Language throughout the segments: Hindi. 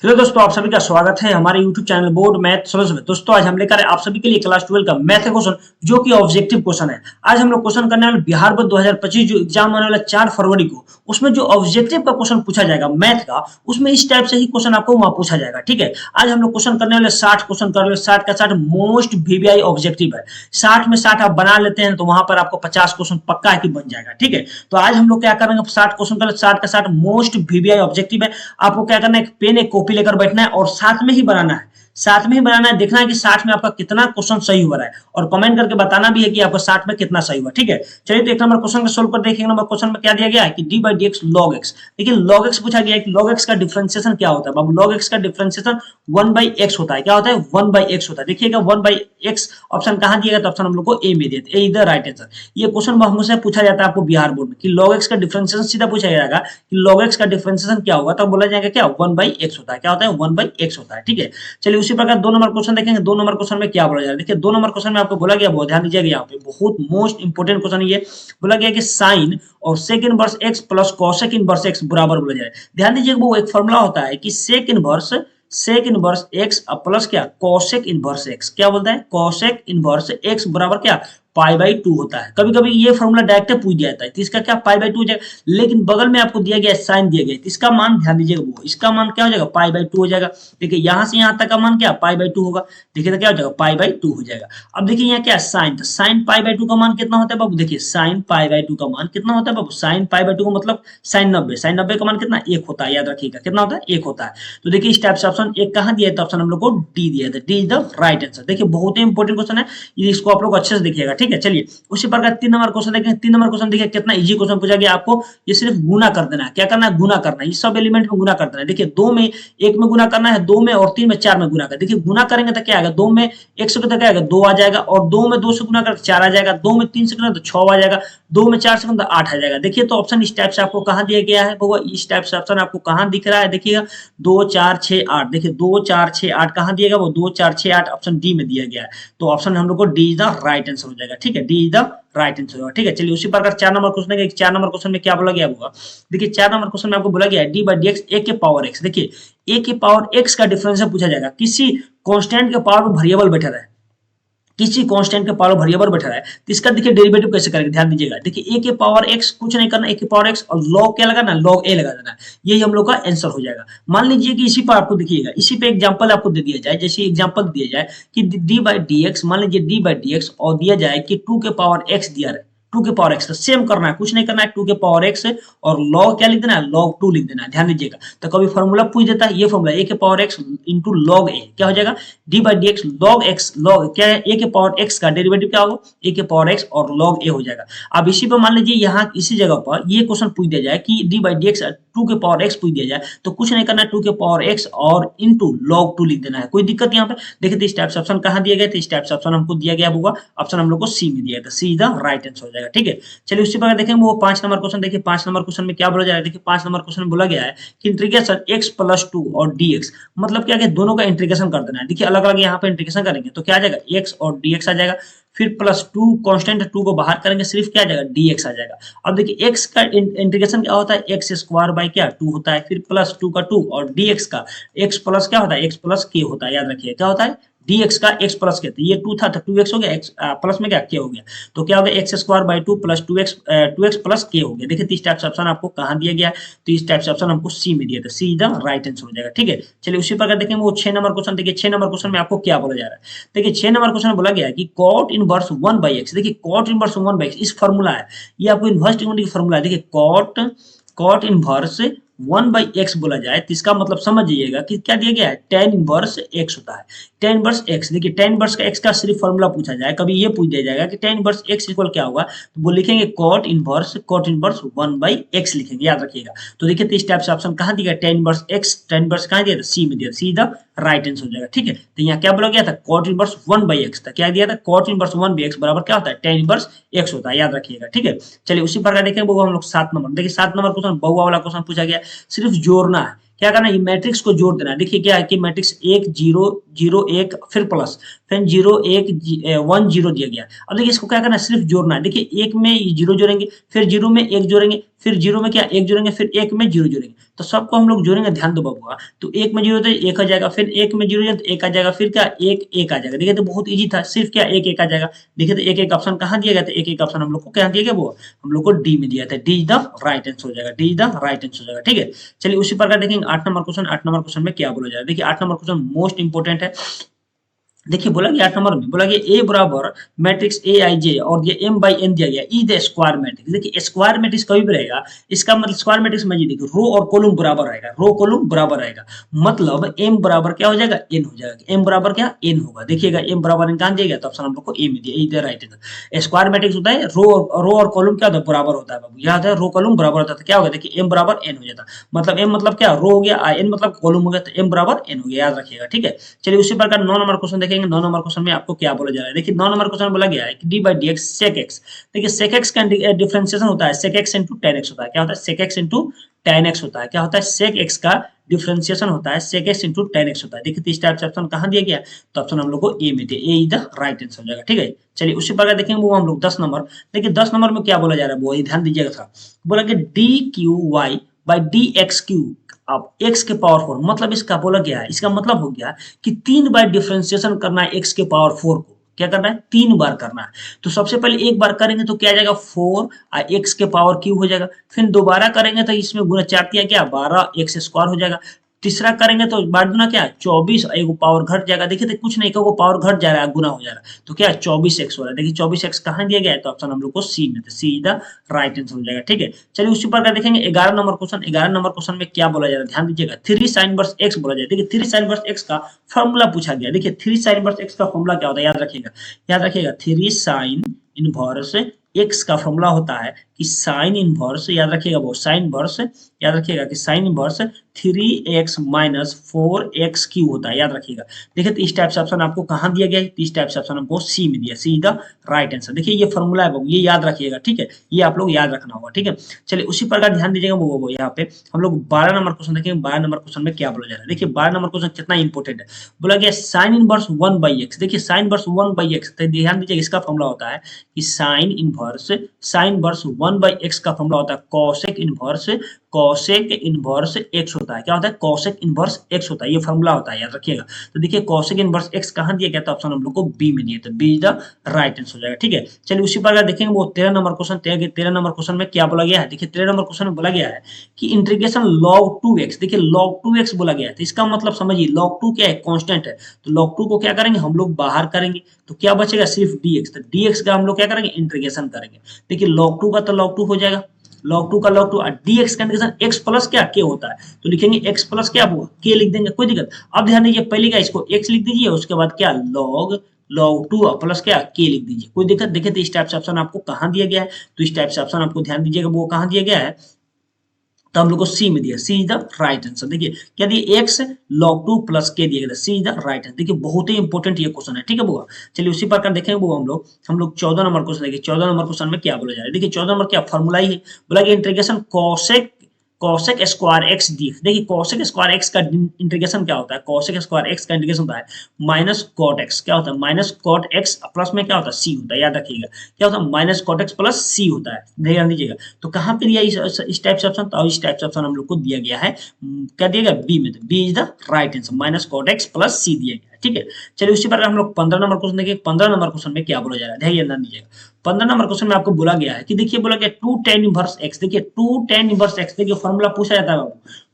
हेलो दोस्तों, आप सभी का स्वागत है हमारे YouTube channel board math solution में। दोस्तों आज हम लेकर आए आप सभी के लिए क्लास 12 का मैथ का क्वेश्चन जो कि ऑब्जेक्टिव क्वेश्चन है। आज हम लोग क्वेश्चन करने वाले बिहार बोर्ड 2025 जो एग्जाम होने वाला 4 फरवरी को, उसमें जो ऑब्जेक्टिव का क्वेश्चन पूछा जाएगा मैथ का, उसमें इस टाइप से ही क्वेश्चन आपको वहां पूछा जाएगा। ठीक है, आज हम लोग क्वेश्चन करने वाले 60 क्वेश्चन कर रहे, 60 का 60 मोस्ट वीवीआई ऑब्जेक्टिव है। 60 में 60 आप बना लेते हैं तो वहां पर आपको 50 क्वेश्चन पक्का है कि बन जाएगा। ठीक है, तो आज हम लोग क्या करेंगे, 60 क्वेश्चन कर 60 का 60 मोस्ट वीवीआई ऑब्जेक्टिव है। आपको क्या करना है, एक पेन एक कॉपी लेकर बैठना है और साथ में ही बनाना है, साथ में ही बनाना है। देखना है कि 60 में आपका कितना क्वेश्चन सही हुआ है और कमेंट करके बताना भी है कि आपका 60 में कितना सही हुआ। ठीक है, चलिए तो एक नंबर क्वेश्चन को सोल्व कर देखिए। एक नंबर क्वेश्चन में क्या दिया गया है कि D by D x log x. देखिए लॉग एक्स पूछा गया है कि लॉग एक्स का डिफरेंशिएशन क्या होता है। बाबू लॉग एक्स का डिफरेंशिएशन 1 बाई एक्स होता है। क्या होता है, 1 बाई एक्स होता है। देखिएगा 1 बाई एक्स ऑप्शन कहां दिया गया, तो ऑप्शन हम लोग को ए में दिया, ए इज द राइट आंसर। ये क्वेश्चन हमसे पूछा जाता है आपको बिहार बोर्ड में कि लॉग एक्स का डिफरेंशिएशन सीधा पूछा जाएगा कि लॉग एक्स का डिफरेंशिएशन क्या होगा, तो बोला जाएगा क्या 1 बाई एक्स होता है। क्या होता है, 1 बाई एक्स होता है। ठीक है, चलिए उसी प्रकार 2 नंबर क्वेश्चन देखेंगे। 2 नंबर क्वेश्चन में क्या बोला जा रहा है, देखिए 2 नंबर क्वेश्चन में आपको बोला गया, बहुत ध्यान दीजिएगा, यहाँ पे बहुत मोस्ट इंपोर्टेंट क्वेश्चन ये बोला गया कि साइन और sec inverse X plus cosec inverse X बराबर बोला जाए। ध्यान दीजिएगा, वो एक फॉर्मूला होता है कि सेक इनवर्स एक्स प्लस क्या कॉसेक इनवर्स एक्स। क्या बोलता है, कॉसेक इनवर्स एक्स बराबर क्या पाई बाई 2 होता है। कभी कभी ये फॉर्मूला डायरेक्ट पूछ दिया जाता है तो इसका क्या पाई बाई 2 हो जाएगा, लेकिन बगल में आपको दिया गया साइन दिया गया तो इसका मान ध्यान दीजिएगा, वो इसका मान क्या हो जाएगा पाई बाई 2 हो जाएगा। देखिए यहां से यहां तक का मान क्या पाई बाई 2 होगा। देखिए तो क्या हो जाएगा पाई बाई 2 हो जाएगा। अब देखिए यहाँ क्या साइन, तो साइन पाई बाई 2 का मान कितना होता है बाबू, देखिए साइन पाई बाई 2 का मान कितना होता है बाबू, साइन पाई बाई 2 का मतलब साइन 90, साइन 90 का मान कितना 1 होता है। याद रखिएगा कितना होता है 1 होता है। तो देखिए इस टाइप से ऑप्शन 1 कहां दिया है, तो ऑप्शन हम लोग को डी दिया है, D is the right answer. देखिए बहुत ही इंपॉर्टेंट क्वेश्चन है, इसको आप लोग अच्छे से देखिएगा। ठीक है, चलिए उसी प्रकार 3 नंबर क्वेश्चन देखेंगे। 3 नंबर क्वेश्चन देखिए कितना इजी क्वेश्चन पूछा गया आपको। ये सिर्फ गुना कर देना है, क्या करना है गुना करना है, इस सब एलिमेंट में गुना कर देना है। देखिए 2 में 1 में गुना करना है, 2 में और 3 में 4 में गुना कर। देखिए गुना करेंगे तो क्या आएगा, 2 में 1 से क्या आएगा 2 आ जाएगा, और 2 में 2 से गुना कर 4 आ जाएगा, 2 में 3 से गुना तो 6 आ जाएगा, 2 में 4 से गुना तो 8 आ जाएगा। देखिए तो ऑप्शन इस टाइप से आपको कहां दिया गया है बाबू, इस टाइप से ऑप्शन आपको कहां दिख रहा है, देखिएगा 2 4 6 8। देखिए 2 4 6 8 कहां दिएगा वो 2 4 6 8 ऑप्शन डी में दिया गया है। तो ऑप्शन हम लोग को D is the right answer हो जाएगा। ठीक है, D is the right answer होगा। ठीक है, चलिए उसी प्रकार 4 नंबर क्वेश्चन है। 4 नंबर क्वेश्चन में क्या बोला गया होगा, देखिए 4 नंबर क्वेश्चन में आपको बोला गया है डी बाई डी एक्स ए के पावर एक्स। देखिए ए के पावर एक्स का डिफरेंशियल पूछा जाएगा, किसी कांस्टेंट के पावर में वेरिएबल बैठा है, किसी कांस्टेंट के पावर वेरिएबल बैठा है, तो इसका देखिए डेरिवेटिव कैसे करेंगे, ध्यान दीजिएगा। देखिए ए के पावर एक्स कुछ नहीं करना, ए के पावर एक्स और लॉग क्या लगाना, लॉग ए लगा देना, यही हम लोग का आंसर हो जाएगा। मान लीजिए कि इसी पर आपको देखिएगा, इसी पे एग्जांपल आपको दे दिया जाए, जैसे एग्जांपल दिया जाए कि डी बाई डी एक्स, मान लीजिए डी बाई डी एक्स और दिया जाए कि 2 के पावर एक्स दिया है, 2 के पावर एक्स, तो सेम करना है, कुछ नहीं करना है, 2 के पावर एक्स और log क्या लिख देना है, log 2 लिख देना है। ध्यान दीजिएगा, तो कभी फॉर्मूला पूछ देता है, ये फॉर्मूला a के power x into log a क्या हो जाएगा, d by D x log x, log क्या है a के पावर x का डेरिवेटिव क्या होगा a के पावर x और log a हो जाएगा। अब इसी पर मान लीजिए यहाँ इसी जगह पर ये क्वेश्चन पूछ दिया जाए कि d बाई डी एक्स 2 के पावर x पूछ दिया जाए, तो कुछ नहीं करना है, 2 के पावर x और इंटू log 2 लिख देना है। कोई दिक्कत यहाँ पे, देखिए तो इस टाइप से ऑप्शन कहाँ दिया गया, तो इस टाइप से ऑप्शन हमको दिया गया होगा, ऑप्शन हम लोग को सी में दिया गया, सी द राइट आंसर हो जाएगा। ठीक है, चलिए उसी प्रकार देखेंगे वो 5 नंबर क्वेश्चन। देखिए 5 नंबर क्वेश्चन में क्या बोला जा रहा है, देखिए 5 नंबर क्वेश्चन में बोला गया है कि इंटीग्रेशन x प्लस 2 और dx, मतलब क्या है दोनों का इंटीग्रेशन कर देना है। देखिए अलग अलग यहाँ पे इंटीग्रेशन करेंगे तो क्या आ जाएगा x और dx आ जाएगा, फिर प्लस 2 कांस्टेंट 2 को बाहर करेंगे सिर्फ क्या आ जाएगा dx आ जाएगा। अब देखिए x का इंटीग्रेशन क्या होता है, x स्क्वायर बाई क्या 2 होता है, फिर प्लस 2 का 2 और dx का x प्लस क्या होता है, x प्लस k होता है। याद रखिए क्या होता है dx का x प्लस के, तो ये 2 था तो 2x हो गया, x प्लस में क्या k हो गया, तो क्या हो गया x square by 2 plus 2x plus k हो गया। देखिए इस टाइप से ऑप्शन आपको कहां दिया गया है, तो इस टाइप से ऑप्शन हमको सी में दिया था, सी द राइट आंसर हो जाएगा। ठीक है, चलिए उसी प्रकार देखेंगे वो 6 नंबर क्वेश्चन। देखिए 6 नंबर क्वेश्चन में आपको क्या बोला जा रहा है, देखिए 6 नंबर क्वेश्चन में बोला गया है कि cot इनवर्स 1 बाई x। देखिए cot इनवर्स 1 बाई x इस फार्मूला है, ये आपको इनवर्स ट्रिग्नोमेट्री की फार्मूला है। देखिए cot इनवर्स 1 बाई एक्स बोला जाए तो इसका मतलब समझ जाइएगा कि क्या दिया गया है, tan इनवर्स x होता है, tan इनवर्स x। देखिए tan इनवर्स का x का सिर्फ फार्मूला पूछा जाए, कभी ये पूछ दिया जाएगा कि tan इनवर्स x इक्वल क्या होगा, तो वो लिखेंगे cot इनवर्स 1 बाई x लिखेंगे, याद रखिएगा। तो देखिए इस टाइप से ऑप्शन कहां दिया, tan inverse x, tan inverse कहां दिया था, सी में दिया, सी द राइट आंसर हो जाएगा। ठीक है, तो यहाँ क्या बोला गया था, cot इनवर्स 1 बाई एक्स था, क्या दिया था cot इनवर्स 1 बाई एक्स बराबर क्या होता है, tan इनवर्स x होता है, याद रखिएगा। ठीक है, चलिए उसी प्रकार देखेंगे वो हम लोग 7 नंबर। देखिए 7 नंबर क्वेश्चन बहुआ वाला क्वेश्चन पूछा गया, सिर्फ जोड़ना है, क्या करना है, मैट्रिक्स को जोड़ देना है। देखिए क्या है कि मैट्रिक्स 1 0 0 1 फिर प्लस फिर 0 1 1 0 दिया गया। अब देखिए इसको क्या करना है, सिर्फ जोड़ना है। देखिए 1 में 0 जोड़ेंगे, फिर 0 में 1 जोड़ेंगे, फिर 0 में क्या 1 जोड़ेंगे, फिर 1 में 0 जोड़ेंगे, तो सबको हम लोग जोड़ेंगे, ध्यान दो बाबू। तो एक में जीरो तो एक आ जाएगा, फिर एक में जीरो तो एक आ जाएगा, फिर क्या एक एक आ जाएगा। देखिए तो बहुत इजी था, सिर्फ क्या एक एक आ जाएगा। देखिए तो एक एक ऑप्शन कहाँ दिया गया था, एक एक ऑप्शन हम लोग को क्या दिया गया, वो हम लोग को डी में दिया था। D is the right answer हो जाएगा, D is the right answer हो जाएगा। ठीक है, चलिए उसी प्रकार देखेंगे 8 नंबर क्वेश्चन। 8 नंबर क्वेश्चन में क्या बोला जा रहा है, देखिए 8 नंबर क्वेश्चन मोस्ट इंपोर्टेंट है। देखिए बोला गया 8 नंबर में, बोला गया ए बराबर मैट्रिक्स ए आई जे और ये एम बाई एन दिया गया, ई द स्क्वायर मैट्रिक्स। देखिए स्क्वायर मैट्रिक्स कभी भी रहेगा, इसका मतलब स्क्वायर मैट्रिक्स में ये देखिए रो और कॉलम बराबर रहेगा, रो कॉलम बराबर रहेगा, मतलब एम बराबर क्या हो जाएगा, एन हो जाएगा। एम बराबर क्या, एन होगा। देखिएगा एम बराबर एन कहां दिया गया, तो ऑप्शन हम लोग को ए में दिया, is the right answer. Square matrix होता है रो और कॉलम क्या होता है, बराबर होता है बाबू, याद है रो कॉलम बराबर होता है। तो क्या होगा, देखिए एम बराबर एन हो जाता, मतलब एम मतलब क्या, रो हो गया, एन मतलब कॉलम हो गया, तो एम बराबर एन हो गया, याद रखिएगा। ठीक है, चलिए उसी प्रकार 9 नंबर क्वेश्चन देखेंगे। 9 नंबर क्वेश्चन में आपको क्या बोला जा रहा है, देखिए 9 नंबर क्वेश्चन बोला गया है कि D by D X sec X. देखिए सेक एक्स का डिफरेंशिएशन होता है sec X into tan X होता है। क्या होता है, sec X into tan X होता है। क्या होता है, सेक एक्स का डिफरेंशिएशन होता है sec X into tan X होता है। देखिए इस टाइप से ऑप्शन कहां दिया गया, तो ऑप्शन हम लोग को ए में दिया, ए इज द राइट आंसर हो जाएगा। ठीक है, चलिए उसी प्रकार देखेंगे वो हम लोग 10 नंबर। देखिए 10 नंबर में क्या बोला जा रहा है, वो ध्यान दीजिएगा था। बोला कि D Q Y by D X Q, अब x के पावर 4, मतलब इसका बोला गया है, इसका मतलब हो गया कि 3 बार डिफरेंशिएशन करना है x के पावर 4 को। क्या करना है, 3 बार करना है। तो सबसे पहले एक बार करेंगे तो क्या आ जाएगा 4 और x के पावर क्यू हो जाएगा। फिर दोबारा करेंगे तो इसमें गुना 4 किया क्या 12 x स्क्वायर हो जाएगा। तीसरा करेंगे तो बार गुना क्या 24, एक पावर घट जाएगा। देखिए तो कुछ नहीं, को पावर घट जा रहा है, गुना हो जा रहा है, तो क्या 24x हो रहा है। देखिए 24x कहां दिया गया है, तो ऑप्शन हम लोग को सी में, तो सी इज द राइट आंसर हो जाएगा। ठीक है, चलिए उसी प्रकार देखेंगे 11 नंबर क्वेश्चन। 11 नंबर क्वेश्चन में क्या बोला जा रहा है, ध्यान दीजिएगा, 3 sin इनवर्स x बोला जाए। देखिए 3 sin इनवर्स x का फॉर्मूला पूछा गया। देखिए 3 sin इनवर्स x का फॉर्मूला क्या होता है, याद रखिएगा, याद रखिएगा 3 sin इनवर्स x का फॉर्मूला होता है कि साइन इनवर्स, याद रखिएगा वो साइन इनवर्स, याद रखिएगा कि sine inverse 3x minus 4x Q होता है, याद रखिएगा। देखिए तो इस टाइप से ऑप्शन आपको कहां दिया गया है, इस टाइप से ऑप्शन हमको सी में दिया, सी द राइट आंसर। देखिए ये फॉर्मूला है, ये याद रखिएगा। ठीक है, ये आप लोग याद रखना होगा। ठीक है, चलिए उसी प्रकार ध्यान दीजिएगा वो यहाँ पे हम लोग 12 नंबर क्वेश्चन देखेंगे। 12 नंबर क्वेश्चन में क्या बोला जा रहा है, देखिए 12 नंबर क्वेश्चन कितना इंपॉर्टेंट है। बोला गया साइन इनवर्स 1 बाई एक्स। देखिए साइन इनवर्स 1 बाई एक्स, ध्यान दीजिए इसका फॉर्मूला होता है कि साइन इनवर्स 1 बाई एक्स का फॉर्मूला होता है कॉसेक इनवर्स एक्स होता है। क्या होता है, कॉसेक इनवर्स एक्स होता है, ये फॉर्मूला होता है, याद रखिएगा। तो देखिए कॉसेक इनवर्स एक्स कहां दिया गया, तो ऑप्शन हम लोग को बी में दिया, तो B is the right answer हो जाएगा। ठीक है, चलिए उसी प्रकार देखेंगे वो 13 नंबर क्वेश्चन। 13 नंबर क्वेश्चन में क्या बोला गया है, देखिए 13 नंबर क्वेश्चन में बोला गया है कि इंटीग्रेशन log 2x। देखिए log 2x बोला गया है, तो इसका मतलब समझिए log 2 क्या है, कांस्टेंट है। तो log 2 को क्या करेंगे, हम लोग बाहर करेंगे, तो क्या बचेगा सिर्फ dx। तो dx का हम लोग क्या करेंगे, इंटीग्रेशन करेंगे। देखिए log 2 का तो log 2 हो जाएगा, log 2 का log 2 और dx का इंटीग्रेशन x प्लस क्या k होता है, तो लिखेंगे x प्लस क्या हुआ k लिख देंगे, कोई दिक्कत। अब ध्यान दीजिए पहले क्या, इसको x लिख दीजिए, उसके बाद क्या log 2 प्लस क्या k लिख दीजिए, कोई दिक्कत। देखिए तो इस टाइप से ऑप्शन आपको कहां दिया गया है, तो इस टाइप से ऑप्शन आपको ध्यान दीजिएगा वो कहां दिया गया है, तो हम लोग को सी में दिया, सी इज द राइट आंसर। देखिए क्या दिया, x log 2 प्लस के दिया गया, सी इज द राइट आंसर। देखिए बहुत ही इंपॉर्टेंट ये क्वेश्चन है। ठीक है बुआ, चलिए उसी प्रकार देखेंगे वो हम लोग 14 नंबर क्वेश्चन देखिए। 14 नंबर क्वेश्चन में क्या बोला जा रहा है, देखिए 14 नंबर क्या फॉर्मूला ही है, बोला कि integration cosec square x D. देखिए कॉसेक स्क्वायर एक्स का इंटीग्रेशन क्या होता है, कॉसेक स्क्वायर एक्स का इंटीग्रेशन होता है माइनस कॉट एक्स। क्या होता है, माइनस कॉट एक्स प्लस में क्या होता है सी होता है, याद रखिएगा क्या होता है, माइनस कॉट एक्स प्लस सी होता है, ध्यान दीजिएगा। तो कहां पे दिया इस टाइप से ऑप्शन, तो इस टाइप से ऑप्शन हम लोग को दिया गया है, क्या दिया गया बी में, तो B is the right answer, minus cot X plus C दिया गया। ठीक है, चलिए उसी प्रकार हम लोग 15 नंबर क्वेश्चन देखिए। 15 नंबर क्वेश्चन में क्या बोला जा रहा है, ध्यान दीजिएगा। 15 नंबर क्वेश्चन में आपको बोला गया है कि देखिए बोला गया 2 tan इनवर्स x। देखिए 2 tan इनवर्स x, देखिए फॉर्मूला पूछा जाता है बाबू,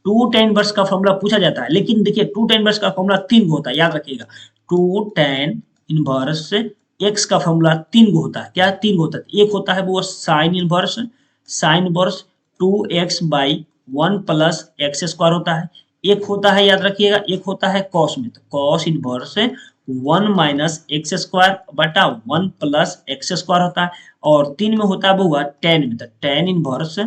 2 tan इनवर्स का फॉर्मूला पूछा जाता है, लेकिन देखिए 2 tan इनवर्स का फॉर्मूला 3 होता है, याद रखिएगा। 2 tan इनवर्स x का फॉर्मूला 3 होता है, क्या 3 होता है, एक होता है वो sine inverse 2x by 1 plus x square होता है, एक होता है, याद रखिएगा, एक होता है कॉस में, तो cos inverse 1 minus x square बटा 1 प्लस एक्स स्क्वायर होता है, और 3 में होता है वो हुआ टेन में, तो tan inverse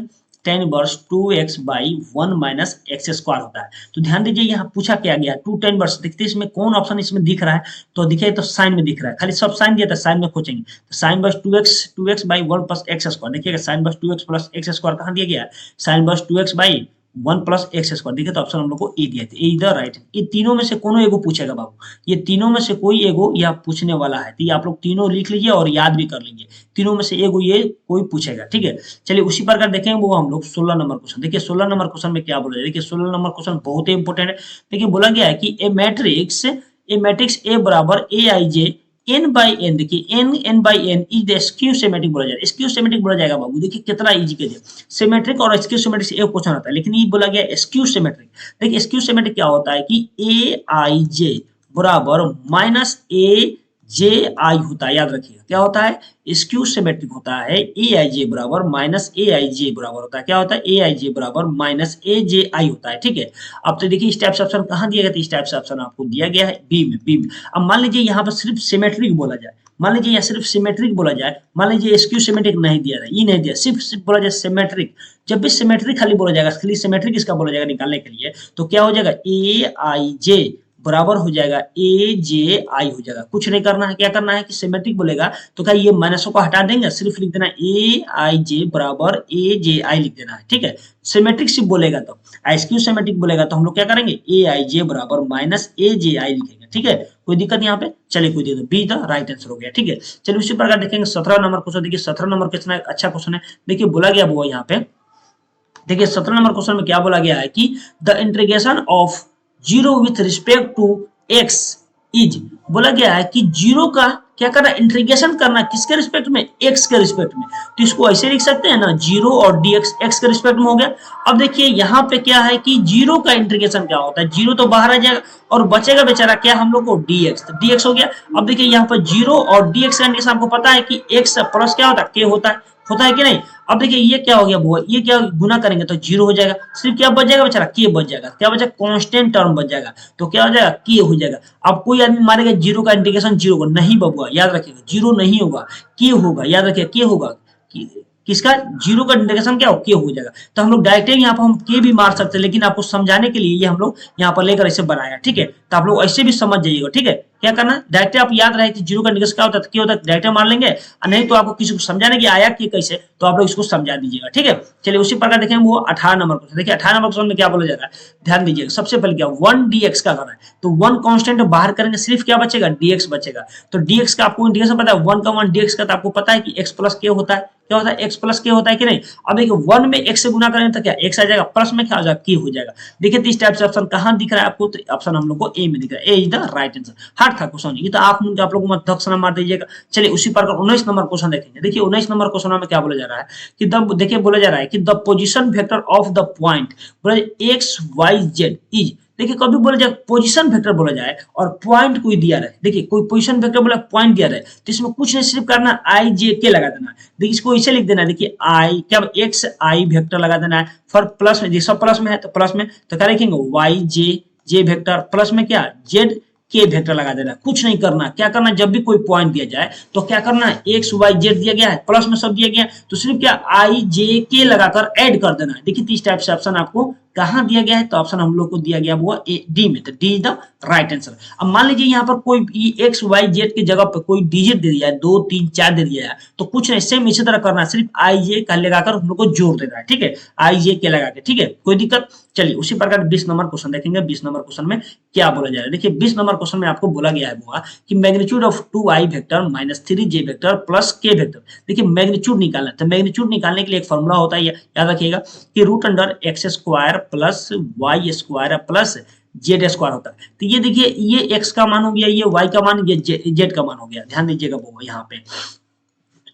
2x by 1 minus x square होता है। तो ध्यान दीजिए यहाँ पूछा क्या गया 2 tan इनवर्स, देखते हैं इसमें कौन ऑप्शन इसमें दिख रहा है, तो दिखे तो साइन में दिख रहा है, खाली सब साइन दिया था, साइन में खोजेंगे, तो साइन बस 2x by 1 plus x square. देखिएगा साइन बस 2x प्लस एक्स स्क्वायर कहाँ दिया गया है, साइन बस 2x by 1 plus x square. देखिए तो ऑप्शन हम लोग को ए दिया था, ए द राइट। ये तीनों में से कोनो एगो पूछेगा बाबू, ये तीनों में से कोई एगो यह पूछने वाला है, तो ये आप लोग तीनों लिख लीजिए और याद भी कर लीजिए, तीनों में से एगो ये कोई पूछेगा, ठीक है। चलिए उसी प्रकार देखेंगे वो हम लोग 16 नंबर क्वेश्चन। देखिए 16 नंबर क्वेश्चन में क्या बोला जाए, देखिए 16 नंबर क्वेश्चन बहुत ही इंपॉर्टेंट है। देखिए बोला गया है कि ए मैट्रिक्स ए बराबर A I J N by N, देखिए N by N is the skew symmetric बोला जाएगा, स्क्यू सिमेट्रिक बोला जाएगा बाबू। देखिए कितना इजी के सिमेट्रिक और स्क्यू सिमेट्रिक से एक क्वेश्चन आता है, लेकिन ये बोला गया स्क्यू सिमेट्रिक। देखिए स्क्यू सिमेट्रिक क्या होता है कि ए आई जे बराबर माइनस ए जे आई होता है, याद रखिएगा क्या होता है, स्क्यू सिमेट्रिक होता है ए आई जे बराबर माइनस ए आई जे बराबर होता है, क्या होता है, ए आई जे बराबर माइनस ए जे आई होता है, ठीक है। अब तो देखिए इस टाइप से ऑप्शन कहाँ दिया गया था, इस टाइप से ऑप्शन आपको दिया गया है बी में। अब मान लीजिए यहाँ पर सिर्फ सिमेट्रिक बोला जाए, मान लीजिए यहाँ सिर्फ सिमेट्रिक बोला जाए, मान लीजिए स्क्यू सिमेट्रिक नहीं दिया है, ये नहीं दिया, सिर्फ बोला जाए सिमेट्रिक। जब भी सिमेट्रिक खाली बोला जाएगा, खाली सिमेट्रिक इसका बोला जाएगा निकालने के लिए, तो क्या हो जाएगा, ए आई जे बराबर हो जाएगा ए जे आई हो जाएगा। कुछ नहीं करना है, क्या करना है कि सिमेट्रिक बोलेगा तो क्या ये माइनसों को हटा देंगे, सिर्फ लिख देना ए आई जे बराबर ए जे आई लिख देना है, ठीक है। सिमेट्रिक सिर्फ बोलेगा तो, स्क्यू सिमेट्रिक बोलेगा तो हम लोग क्या करेंगे, ए आई जे बराबर माइनस ए जे आई लिखेंगे, ठीक है। कोई दिक्कत यहाँ पे, चलिए कोई दिक्कत, बी द राइट आंसर हो गया, ठीक है। चलिए उसी प्रकार देखेंगे 17 नंबर क्वेश्चन। देखिए 17 नंबर क्वेश्चन अच्छा क्वेश्चन है। देखिए बोला गया वो यहाँ पे, देखिए 17 नंबर क्वेश्चन में क्या बोला गया है कि the integration of zero with respect to X is, बोला गया है कि जीरो का क्या करना, इंटीग्रेशन करना किसके रिस्पेक्ट में, एक्स के रिस्पेक्ट में। तो इसको ऐसे लिख सकते हैं ना, जीरो और डीएक्स एक्स के रिस्पेक्ट में हो गया। अब देखिए यहाँ पे क्या है कि जीरो का इंटीग्रेशन क्या होता है, जीरो तो बाहर आ जाएगा और बचेगा बेचारा क्या हम लोग को डीएक्स, तो डीएक्स हो गया। अब देखिए यहाँ पर जीरो और डीएक्स का इंटीग्रेशन आपको पता है कि एक्स प्लस क्या होता है, के होता है कि नहीं। अब देखिए ये क्या हो गया बुआ, ये क्या गुना करेंगे तो जीरो हो जाएगा, सिर्फ क्या बच जाएगा बेचारा, के बच जाएगा, क्या बचा, कांस्टेंट टर्म बच जाएगा, तो क्या हो जाएगा, के हो जाएगा। अब कोई आदमी मारेगा जीरो का इंटीग्रेशन जीरो को, नहीं बबुआ याद रखिएगा, जीरो नहीं होगा, के होगा, याद रखिएगा के होगा, किसका, जीरो का इंटीग्रेशन क्या हो, के हो जाएगा। तो हम लोग डायरेक्ट यहाँ पर हम के भी मार सकते हैं, लेकिन आपको समझाने के लिए ये हम लोग यहाँ पर लेकर ऐसे बनाया, ठीक है। तो आप लोग ऐसे भी समझ जाइएगा, ठीक है। क्या करना, डायरेक्ट आप याद रहे कि जीरो का इंटीग्रेशन क्या होता है, क्या होता है, डायरेक्ट मार लेंगे, और नहीं तो आपको किसी को समझाने की आया कि कैसे, तो आप लोग इसको समझा दीजिएगा, ठीक है। चलिए उसी प्रकार देखें वो 18 नंबर क्वेश्चन। देखिए 18 नंबर क्वेश्चन में क्या बोला जा रहा है, ध्यान दीजिएगा। सबसे पहले क्या 1 dx का करना है, तो 1 कांस्टेंट बाहर करेंगे, सिर्फ क्या बचेगा, dx बचेगा। तो dx का आपको इंटीग्रेशन पता है, 1 का 1 dx का, तो आपको पता है कि x प्लस के होता है, क्या होता है, x प्लस के होता है कि नहीं। अब देखिए 1 में x से गुना करेंगे तो क्या x आ जाएगा, प्लस में क्या हो जाएगा, के हो जाएगा। देखिए तो इस टाइप से ऑप्शन कहां दिख रहा है आपको, तो ऑप्शन हम लोग को ए में दिख रहा है, A is the right answer. Hard था क्वेश्चन, ये तो आप लोगों को धक्स ना मार दीजिएगा। चलिए उसी प्रकार 19 नंबर क्वेश्चन देखेंगे। देखिए 19 नंबर क्वेश्चन में क्या बोला जा रहा है कि देखिए बोला जा रहा है कि the position vector of the point बोला एक्स वाई जेड इज, देखिए कभी बोला जाए पोजीशन वेक्टर बोला जाए और पॉइंट कोई दिया रहे, देखिए कोई पोजीशन वेक्टर बोला पॉइंट दिया रहे, तो इसमें कुछ नहीं, सिर्फ करना आई जे के लगा देना है। देखिए इसको ऐसे लिख देना है, देखिए आई क्या एक्स आई वेक्टर लगा देना है, फॉर प्लस में, सब प्लस में है तो प्लस में, तो क्या लिखेंगे वाई जे वेक्टर, प्लस में क्या जेड के वेक्टर लगा देना। कुछ नहीं करना, क्या करना, जब भी कोई पॉइंट दिया जाए तो क्या करना है, एक्स वाई जेड दिया गया है, प्लस में सब दिया गया है, तो सिर्फ क्या आई जे के लगाकर ऐड कर देना है। देखिए इस टाइप से ऑप्शन आपको कहां दिया गया है, तो ऑप्शन हम लोग को दिया गया वो डी में, तो D is the right answer. अब मान लीजिए यहाँ पर कोई एक्स वाई जेड की जगह पर कोई डिजिट दे दिया है, 2 3 4 दे दिया है, तो कुछ नहीं, सेम इसी तरह करना है, सिर्फ आई जे का लगाकर हम लोग को जोड़ देना है, ठीक है, आई जे के लगा के, ठीक है, कोई दिक्कत। चलिए उसी प्रकार 20 नंबर क्वेश्चन देखेंगे। 20 नंबर क्वेश्चन में क्या बोला जा रहा है, देखिए 20 नंबर क्वेश्चन में आपको बोला गया है बुआ कि magnitude of 2i vector minus 3j vector plus k vector. देखिए मैग्नीट्यूड निकालना है, तो मैग्नीट्यूड निकालने के लिए एक फॉर्मूला होता है, याद रखिएगा कि root under X square plus Y square plus Z square होता है। तो ये देखिए ये एक्स का मान हो गया, ये वाई का मान, ये जेड का मान हो गया, ध्यान दीजिएगा वो यहाँ पे।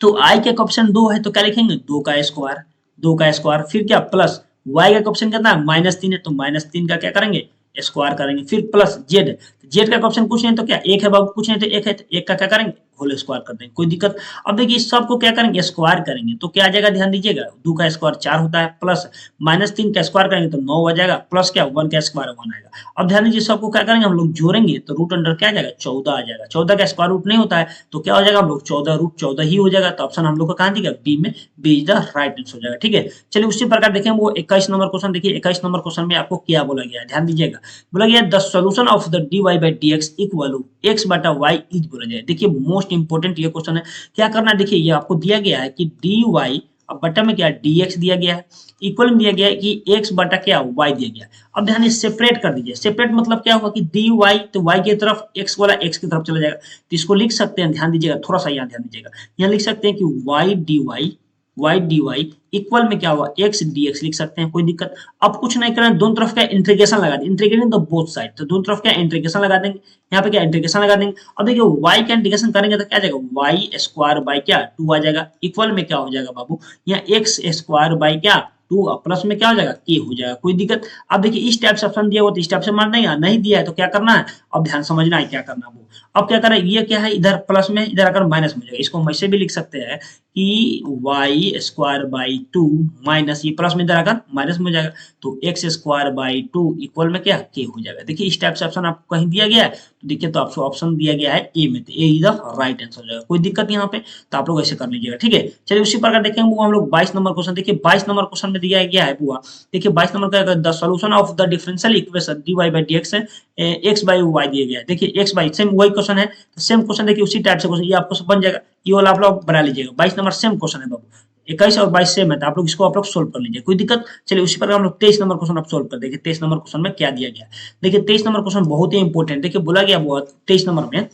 तो आई के ऑप्शन 2 है तो क्या लिखेंगे, 2 का स्क्वायर, फिर क्या प्लस वाई का ऑप्शन कितना है, -3 है, तो -3 का क्या करेंगे, स्क्वायर करेंगे, फिर प्लस जेड का ऑप्शन कुछ नहीं तो क्या 1 है बाबू, कुछ नहीं तो 1 है, तो 1 का क्या करेंगे, होल स्क्वायर कर देंगे, कोई दिक्कत। अब देखिए इस सब को क्या करेंगे, स्क्वायर करेंगे, तो क्या आ जाएगा, ध्यान दीजिएगा, 2 का स्क्वायर 4 होता है, प्लस -3 का स्क्वायर करेंगे तो 9 आ जाएगा, प्लस क्या 1 का स्क्वायर 1 आएगा। अब ध्यान दीजिए सबको क्या करेंगे हम लोग जोड़ेंगे, तो रूट अंडर क्या आ जाएगा, 14 आ जाएगा। 14 का स्क्वायर रूट नहीं होता है तो क्या हो जाएगा हम लोग 14 रूट 14 ही हो जाएगा। तो ऑप्शन हम लोग को कहां दिया, बी में, B is the right answer हो जाएगा, ठीक है। चलिए उसी प्रकार देखें वो 21 नंबर क्वेश्चन। देखिए 21 नंबर क्वेश्चन में आपको क्या बोला गया है, ध्यान दीजिएगा, बोला गया the solution of the dy by dx equal x बटा y इज बोला जाए। देखिए मोस्ट इंपोर्टेंट ये क्वेश्चन है, क्या करना है, देखिए ये आपको दिया गया है कि dy अब बटा में क्या dx दिया गया है, इक्वल में दिया गया है कि x बटा क्या y दिया गया है। अब ध्यान सेपरेट कर दीजिए, सेपरेट मतलब क्या हुआ कि dy, तो y की तरफ x वाला x की तरफ चला जाएगा, तो इसको लिख सकते हैं, ध्यान दीजिएगा थोड़ा सा, यहाँ ध्यान दीजिएगा, यहाँ लिख सकते हैं कि y dy इक्वल में क्या हुआ x dx लिख सकते हैं, कोई दिक्कत। अब कुछ नहीं करना, दोनों तरफ का इंटीग्रेशन लगा देंगे, इंटीग्रेशन तो बोथ साइड, तो दोनों तरफ क्या इंटीग्रेशन लगा देंगे, यहाँ पे क्या इंटीग्रेशन लगा देंगे। अब देखिए y का इंटीग्रेशन करेंगे तो क्या आ जाएगा y स्क्वायर बाई क्या 2 आ जाएगा, इक्वल में क्या हो जाएगा बाबू, यहाँ x स्क्वायर बाई क्या 2 प्लस में क्या हो जाएगा k हो जाएगा, कोई दिक्कत। अब देखिए इस टाइप से ऑप्शन दिया हुआ तो इस टाइप से मान देंगे, नहीं दिया है तो क्या करना है, अब ध्यान समझना है क्या करना है वो। अब क्या करें, ये क्या है इधर प्लस में, इधर आकर माइनस में हो जाएगा, इसको हम ऐसे भी लिख सकते हैं कि y स्क्वायर बाई 2 माइनस ये प्लस में इधर आकर माइनस में हो जाएगा, तो x स्क्वायर बाई 2 इक्वल में क्या k हो जाएगा। देखिए इस टाइप से ऑप्शन आपको कहीं दिया गया है तो देखिए, तो आपको ऑप्शन दिया गया है ए में, तो ए इज द राइट आंसर हो जाएगा, कोई दिक्कत यहाँ पे, तो आप लोग ऐसे कर लीजिएगा, ठीक है। चलिए उसी प्रकार देखेंगे वो हम लोग 22 नंबर क्वेश्चन, देखिए 22 नंबर क्वेश्चन में दिया गया है बुआ, देखिए 22 नंबर का the solution of the differential equation dy by dx है, x बाई y दिया गया है, देखिए x बाई सेम वही क्वेश्चन है, तो सेम क्वेश्चन देखिए उसी टाइप से क्वेश्चन ये आपको सब बन जाएगा, ये वाला आप लोग बना लीजिएगा। 22 नंबर सेम क्वेश्चन है बाबू, 21 और 22 सेम है, तो आप लोग इसको आप लोग सोल्व कर लीजिए, कोई दिक्कत। चलिए उसी प्रकार हम लोग 23 नंबर क्वेश्चन आप सोल्व कर देखिए 23 नंबर क्वेश्चन में क्या दिया गया है। देखिए 23 नंबर क्वेश्चन बहुत ही इंपॉर्टेंट, देखिए बोला गया बहुत 23 नंबर में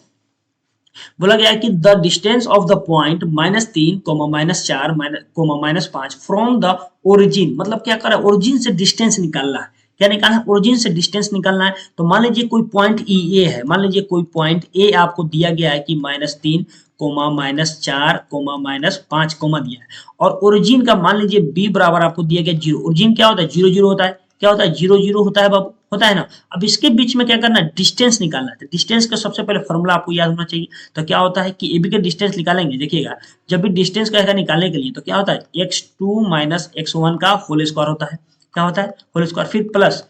बोला गया है कि the distance of the point -3 -4 -5 from the origin, मतलब क्या कर रहा है ओरिजिन से डिस्टेंस निकालना है, क्या निकालना है ओरिजिन से डिस्टेंस निकालना है। तो मान लीजिए कोई पॉइंट ए है, मान लीजिए कोई पॉइंट ए आपको दिया गया है कि -3 -4 -5 दिया है, और ओरिजिन का मान लीजिए बी बराबर आपको दिया गया 0, ओरिजिन क्या होता है 0 0 होता है, क्या होता है 0 0 होता है बाबू, होता है ना। अब इसके बीच में क्या करना है डिस्टेंस निकालना है, तो डिस्टेंस का सबसे पहले फॉर्मूला आपको याद होना चाहिए। तो क्या होता है कि एबी के डिस्टेंस निकालेंगे, देखिएगा जब भी डिस्टेंस का निकालने के लिए तो क्या होता है x2 माइनस x1 का होल स्क्वायर होता है, क्या होता है होल स्क्वायर, फिर प्लस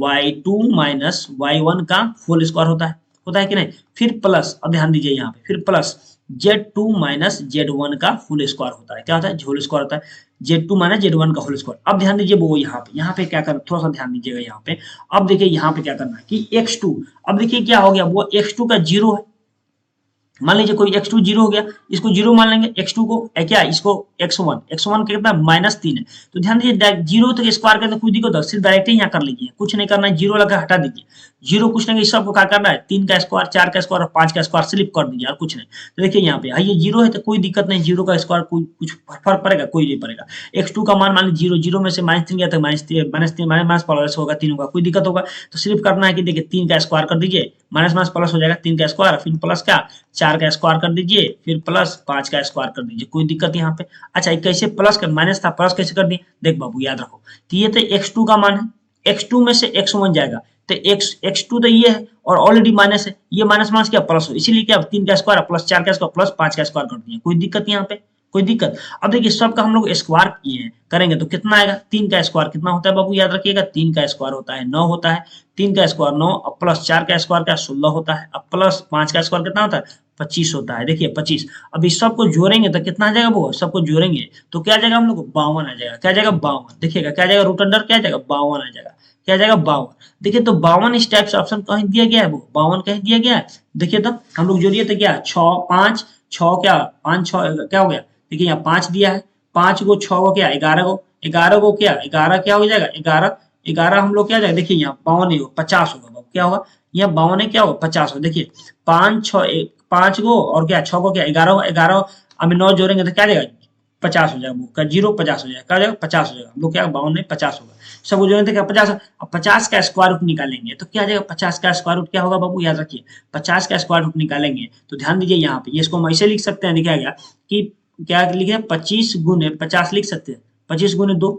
y2 माइनस y1 का होल स्क्वायर होता है कि नहीं, फिर प्लस, अब ध्यान दीजिए यहाँ पे, फिर प्लस z2 माइनस z1 का होल स्क्वायर होता है, क्या होता है होल स्क्वायर होता है z2 माइनस z1 का होल स्क्वायर। अब ध्यान दीजिए वो यहाँ पे क्या करना, थोड़ा सा ध्यान दीजिएगा यहाँ पे। अब देखिए यहाँ पे क्या करना है कि x2, अब देखिए क्या हो गया वो x2 का 0 है, मान लीजिए कोई x2 0 हो गया, इसको 0 मान लेंगे, x2 को क्या इसको x1 कितना -3 है, तो ध्यान दीजिए 0 तक स्क्वायर करते कोई दिक्कत, सिर्फ डायरेक्ट ही यहाँ कर लीजिए, कुछ नहीं करना है, 0 लगा हटा दीजिए, 0 कुछ नहीं, सबको क्या करना है 3 का स्क्वायर 4 का स्क्वायर और 5 का स्क्वायर स्लिप कर दीजिए और कुछ नहीं। तो देखिए यहाँ पे ये 0 है तो कोई दिक्कत नहीं, 0 का स्क्वायर कोई कुछ फर्क पड़ेगा, कोई नहीं पड़ेगा। x2 का मान लीजिए 0 0 में से -3 गया तो माइनस प्लस होगा 3 होगा, कोई दिक्कत होगा, तो सिर्फ करना है कि देखिए 3 का स्क्वायर कर दीजिए, माइनस प्लस हो जाएगा, 3 का स्क्वायर फिर प्लस क्या 4 का स्क्वायर कर दीजिए, फिर प्लस 5 का स्क्वायर कर दीजिए, कोई दिक्कत यहाँ पे। अच्छा कैसे प्लस का माइनस था प्लस कैसे कर दिए, देख बाबू याद रखो, तो ये तो x2 का मान है, x2 में से x1 जाएगा, तो x2 तो ये है और ऑलरेडी माइनस है, ये माइनस क्या प्लस हो, इसीलिए क्या 3 का स्क्वायर प्लस 4 का स्क्वायर प्लस 5 का स्क्वायर कर दिए, कोई दिक्कत यहाँ पे, कोई दिक्कत। अब देखिए सबका हम लोग स्क्वायर किए हैं करेंगे तो कितना आएगा, 3 का स्क्वायर कितना होता है बाबू याद रखिएगा, 3 का स्क्वायर होता है 9 होता है, 3 का स्क्वायर 9, अब प्लस 4 का स्क्वायर क्या 16 होता है, अब प्लस 5 का स्क्वायर कितना होता है 25 होता है, देखिए 25। अब इस सबको जोड़ेंगे तो कितना आ जाएगा वो, सबको जोड़ेंगे तो क्या जाएगा हम लोग 52 आ जाएगा, क्या जाएगा 52, देखिएगा क्या जाएगा रूट अंडर क्या जाएगा 52 आ जाएगा, क्या जाएगा 52। देखिए तो 52 इस टाइप से ऑप्शन कहीं दिया गया है, वो 52 कहीं दिया गया है, देखिए तो हम लोग जोड़िए तो क्या 6 5 6 क्या 5 6 क्या हो गया, देखिए यहाँ 5 दिया है, 5 को 6 को क्या 11 को क्या 11 क्या हो जाएगा 11 हम लोग क्या जाएगा, देखिए यहाँ 52 हो 50 होगा, क्या होगा यहाँ 52 क्या होगा 50 हो, देखिए 5 को और क्या 6 को क्या 11 अब 9 जोड़ेंगे तो क्या जाएगा 50 हो जाएगा, का 0 50 हो जाएगा, क्या हो जाएगा 50 हो जाएगा, हम लोग क्या 52 50 होगा, सब जोड़ेंगे तो क्या 50। अब 50 का स्क्वायर रूट निकालेंगे तो क्या जाएगा 50 का स्क्वायर रूट क्या होगा बाबू याद रखिए, 50 का स्क्वायर रूट निकालेंगे तो ध्यान दीजिए यहाँ पे, इसको हम ऐसे लिख सकते हैं, लिखा गया कि क्या लिखे 25 गुने 50 लिख सकते हैं, 25 गुने 2,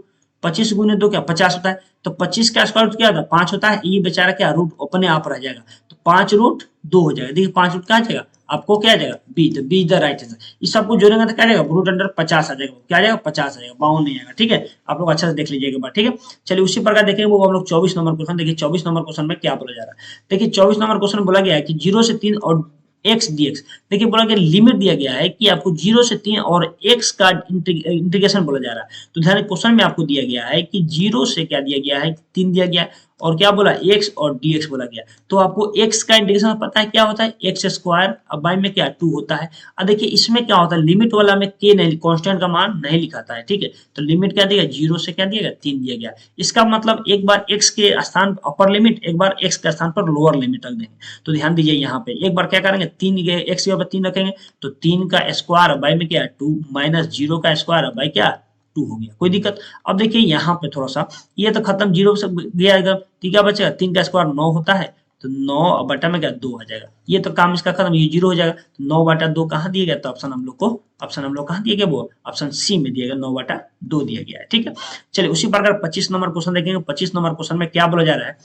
25 गुने 2 क्या 50 होता है, तो 25 का स्क्वायर रूट क्या होता है 5 होता है, ये बेचारा क्या रूट अपने आप रह जाएगा, तो 5 रूट 2 हो जाएगा, देखिए 5 रूट क्या आ जाएगा आपको क्या आ जाएगा बी, तो बी द राइट आंसर। इस सबको जोड़ेंगे तो क्या आ जाएगा रूट अंडर 50 आ जाएगा, क्या आ जाएगा 50 आ जाएगा, 52 नहीं आएगा, ठीक है आप लोग अच्छा से देख लीजिएगा बात, ठीक है। चलिए उसी प्रकार देखेंगे वो हम लोग 24 नंबर क्वेश्चन, देखिए 24 नंबर क्वेश्चन में क्या बोला जा रहा है, देखिए 24 नंबर क्वेश्चन बोला गया है कि 0 से 3 और x dx, देखिए बोला गया लिमिट दिया गया है कि आपको 0 से 3 और x का इंटीग्रेशन बोला जा रहा है, तो ध्यान क्वेश्चन में आपको दिया गया है कि 0 से क्या दिया गया है 3 दिया गया है और क्या बोला एक्स और dx बोला गया। तो आपको x का इंटीग्रेशन पता है क्या होता है, एक्स स्क्वायर अब बाई में क्या 2 होता है। अब देखिए इसमें क्या होता है, लिमिट वाला में k नहीं, कांस्टेंट का मान नहीं लिखाता है, ठीक है। तो लिमिट क्या दिया, 0 से क्या दिया गया 3 दिया गया। इसका मतलब एक बार x के स्थान अपर लिमिट, एक बार x के स्थान पर लोअर लिमिट रख देंगे। तो ध्यान दीजिए यहाँ पे एक बार क्या करेंगे, 3 x के ऊपर 3 रखेंगे तो 3 का स्क्वायर बाई में क्या 2 माइनस 0 का स्क्वायर बाई क्या 2 हो गया, कोई दिक्कत। अब देखिए यहाँ पे थोड़ा सा ये तो खत्म, 0 से गया एकदम, तो क्या बचेगा, 3 का स्क्वायर 9 होता है, तो 9 बटा में क्या 2 आ जाएगा। ये तो काम इसका खत्म, ये 0 हो जाएगा। तो 9 बटा 2 कहाँ दिया गया, तो ऑप्शन हम लोग कहाँ दिया गया, वो ऑप्शन सी में दिया गया, 9 बटा 2 दिया गया है, ठीक है। चलिए उसी प्रकार 25 नंबर क्वेश्चन देखेंगे। 25 नंबर क्वेश्चन में क्या बोला जा रहा है,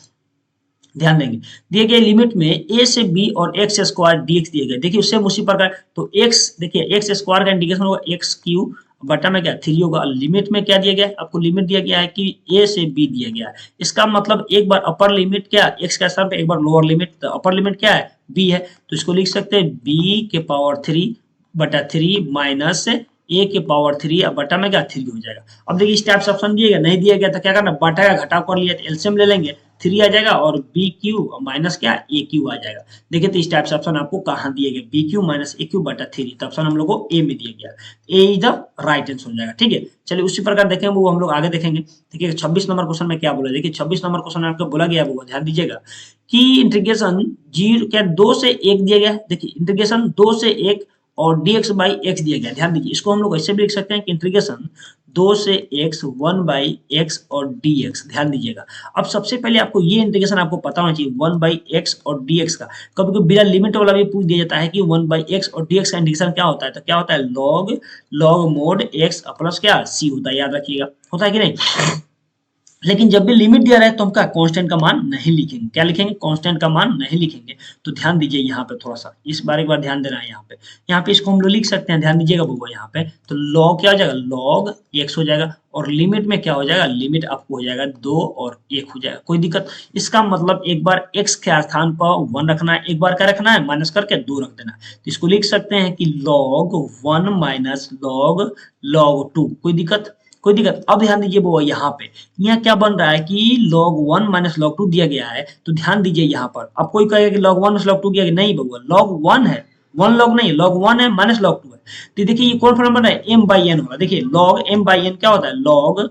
ध्यान देंगे। दिए गए लिमिट में a से b और x स्क्वायर dx दिए गए। देखिए उससे उसी प्रकार, तो x देखिए x स्क्वायर का इंटीग्रेशन होगा x क्यूब बटा में क्या 3 होगा। लिमिट में क्या दिया गया है, आपको लिमिट दिया गया है कि a से b दिया गया है। इसका मतलब एक बार अपर लिमिट क्या x का स्थान पे, एक बार लोअर लिमिट, तो अपर लिमिट क्या है b है, तो इसको लिख सकते हैं b के पावर 3 बटा 3 माइनस a के पावर 3 अब बटा में क्या 3 हो जाएगा। अब देखिए इस टाइप से ऑप्शन दिया गया, नहीं दिया गया तो क्या करना, बटा का घटाव कर लिया तो एलसीएम ले लेंगे, 3 आ जाएगा और बी क्यू माइनस क्या ए क्यू आ जाएगा। देखिए तो इस टाइप से ऑप्शन आपको कहाँ दिए गए, बी क्यू माइनस ए क्यू बटा 3, तो ऑप्शन हम लोग को ए में दिया गया, ए इज द राइट आंसर हो जाएगा, ठीक है। चलिए उसी प्रकार देखेंगे वो हम लोग आगे देखेंगे। देखिए 26 नंबर क्वेश्चन में क्या बोला, देखिए 26 नंबर क्वेश्चन में आपको बोला गया वो ध्यान दीजिएगा कि इंटीग्रेशन 0 क्या 2 से 1 दिया गया है। देखिए इंटीग्रेशन 2 से 1 और dx बाई एक्स दिया गया। ध्यान दीजिए इसको हम लोग ऐसे भी लिख सकते हैं कि इंटीग्रेशन 2 से x 1 बाई एक्स और dx। ध्यान दीजिएगा अब सबसे पहले आपको ये इंटीग्रेशन आपको पता होना चाहिए 1 बाई एक्स और dx का। कभी कभी बिना लिमिट वाला भी पूछ दिया जाता है कि 1 बाई एक्स और dx का इंटीग्रेशन क्या होता है, तो क्या होता है log मोड x प्लस क्या c होता है, याद रखिएगा, होता है कि नहीं। लेकिन जब भी लिमिट दिया रहे तो हम क्या कांस्टेंट का मान नहीं लिखेंगे, क्या लिखेंगे, कांस्टेंट का मान नहीं लिखेंगे। तो ध्यान दीजिए यहाँ पे थोड़ा सा इस बार एक बार ध्यान देना है। यहाँ पे इसको हम लोग लिख सकते हैं, ध्यान दीजिएगा बउआ यहाँ पे, तो log क्या हो जाएगा, log x हो जाएगा और लिमिट में क्या हो जाएगा, लिमिट आपको हो जाएगा 2 और 1 हो जाएगा, कोई दिक्कत। इसका मतलब एक बार x के स्थान पर 1 रखना है, एक बार क्या रखना है माइनस करके 2 रख देना है। तो इसको लिख सकते हैं कि log 1 माइनस log 2, कोई दिक्कत। अब ध्यान दीजिए वो यहाँ पे यहाँ क्या बन रहा है कि log 1 माइनस log 2 दिया गया है। तो ध्यान दीजिए यहाँ पर अब कोई कहेगा कि log 1 माइनस log 2 दिया गया, नहीं बउआ log 1 है, 1 log नहीं, log 1 है माइनस log 2 है। तो देखिए ये कौन फॉर्म बन रहा है, m बाई एन होगा। देखिए log m बाई एन क्या होता है, log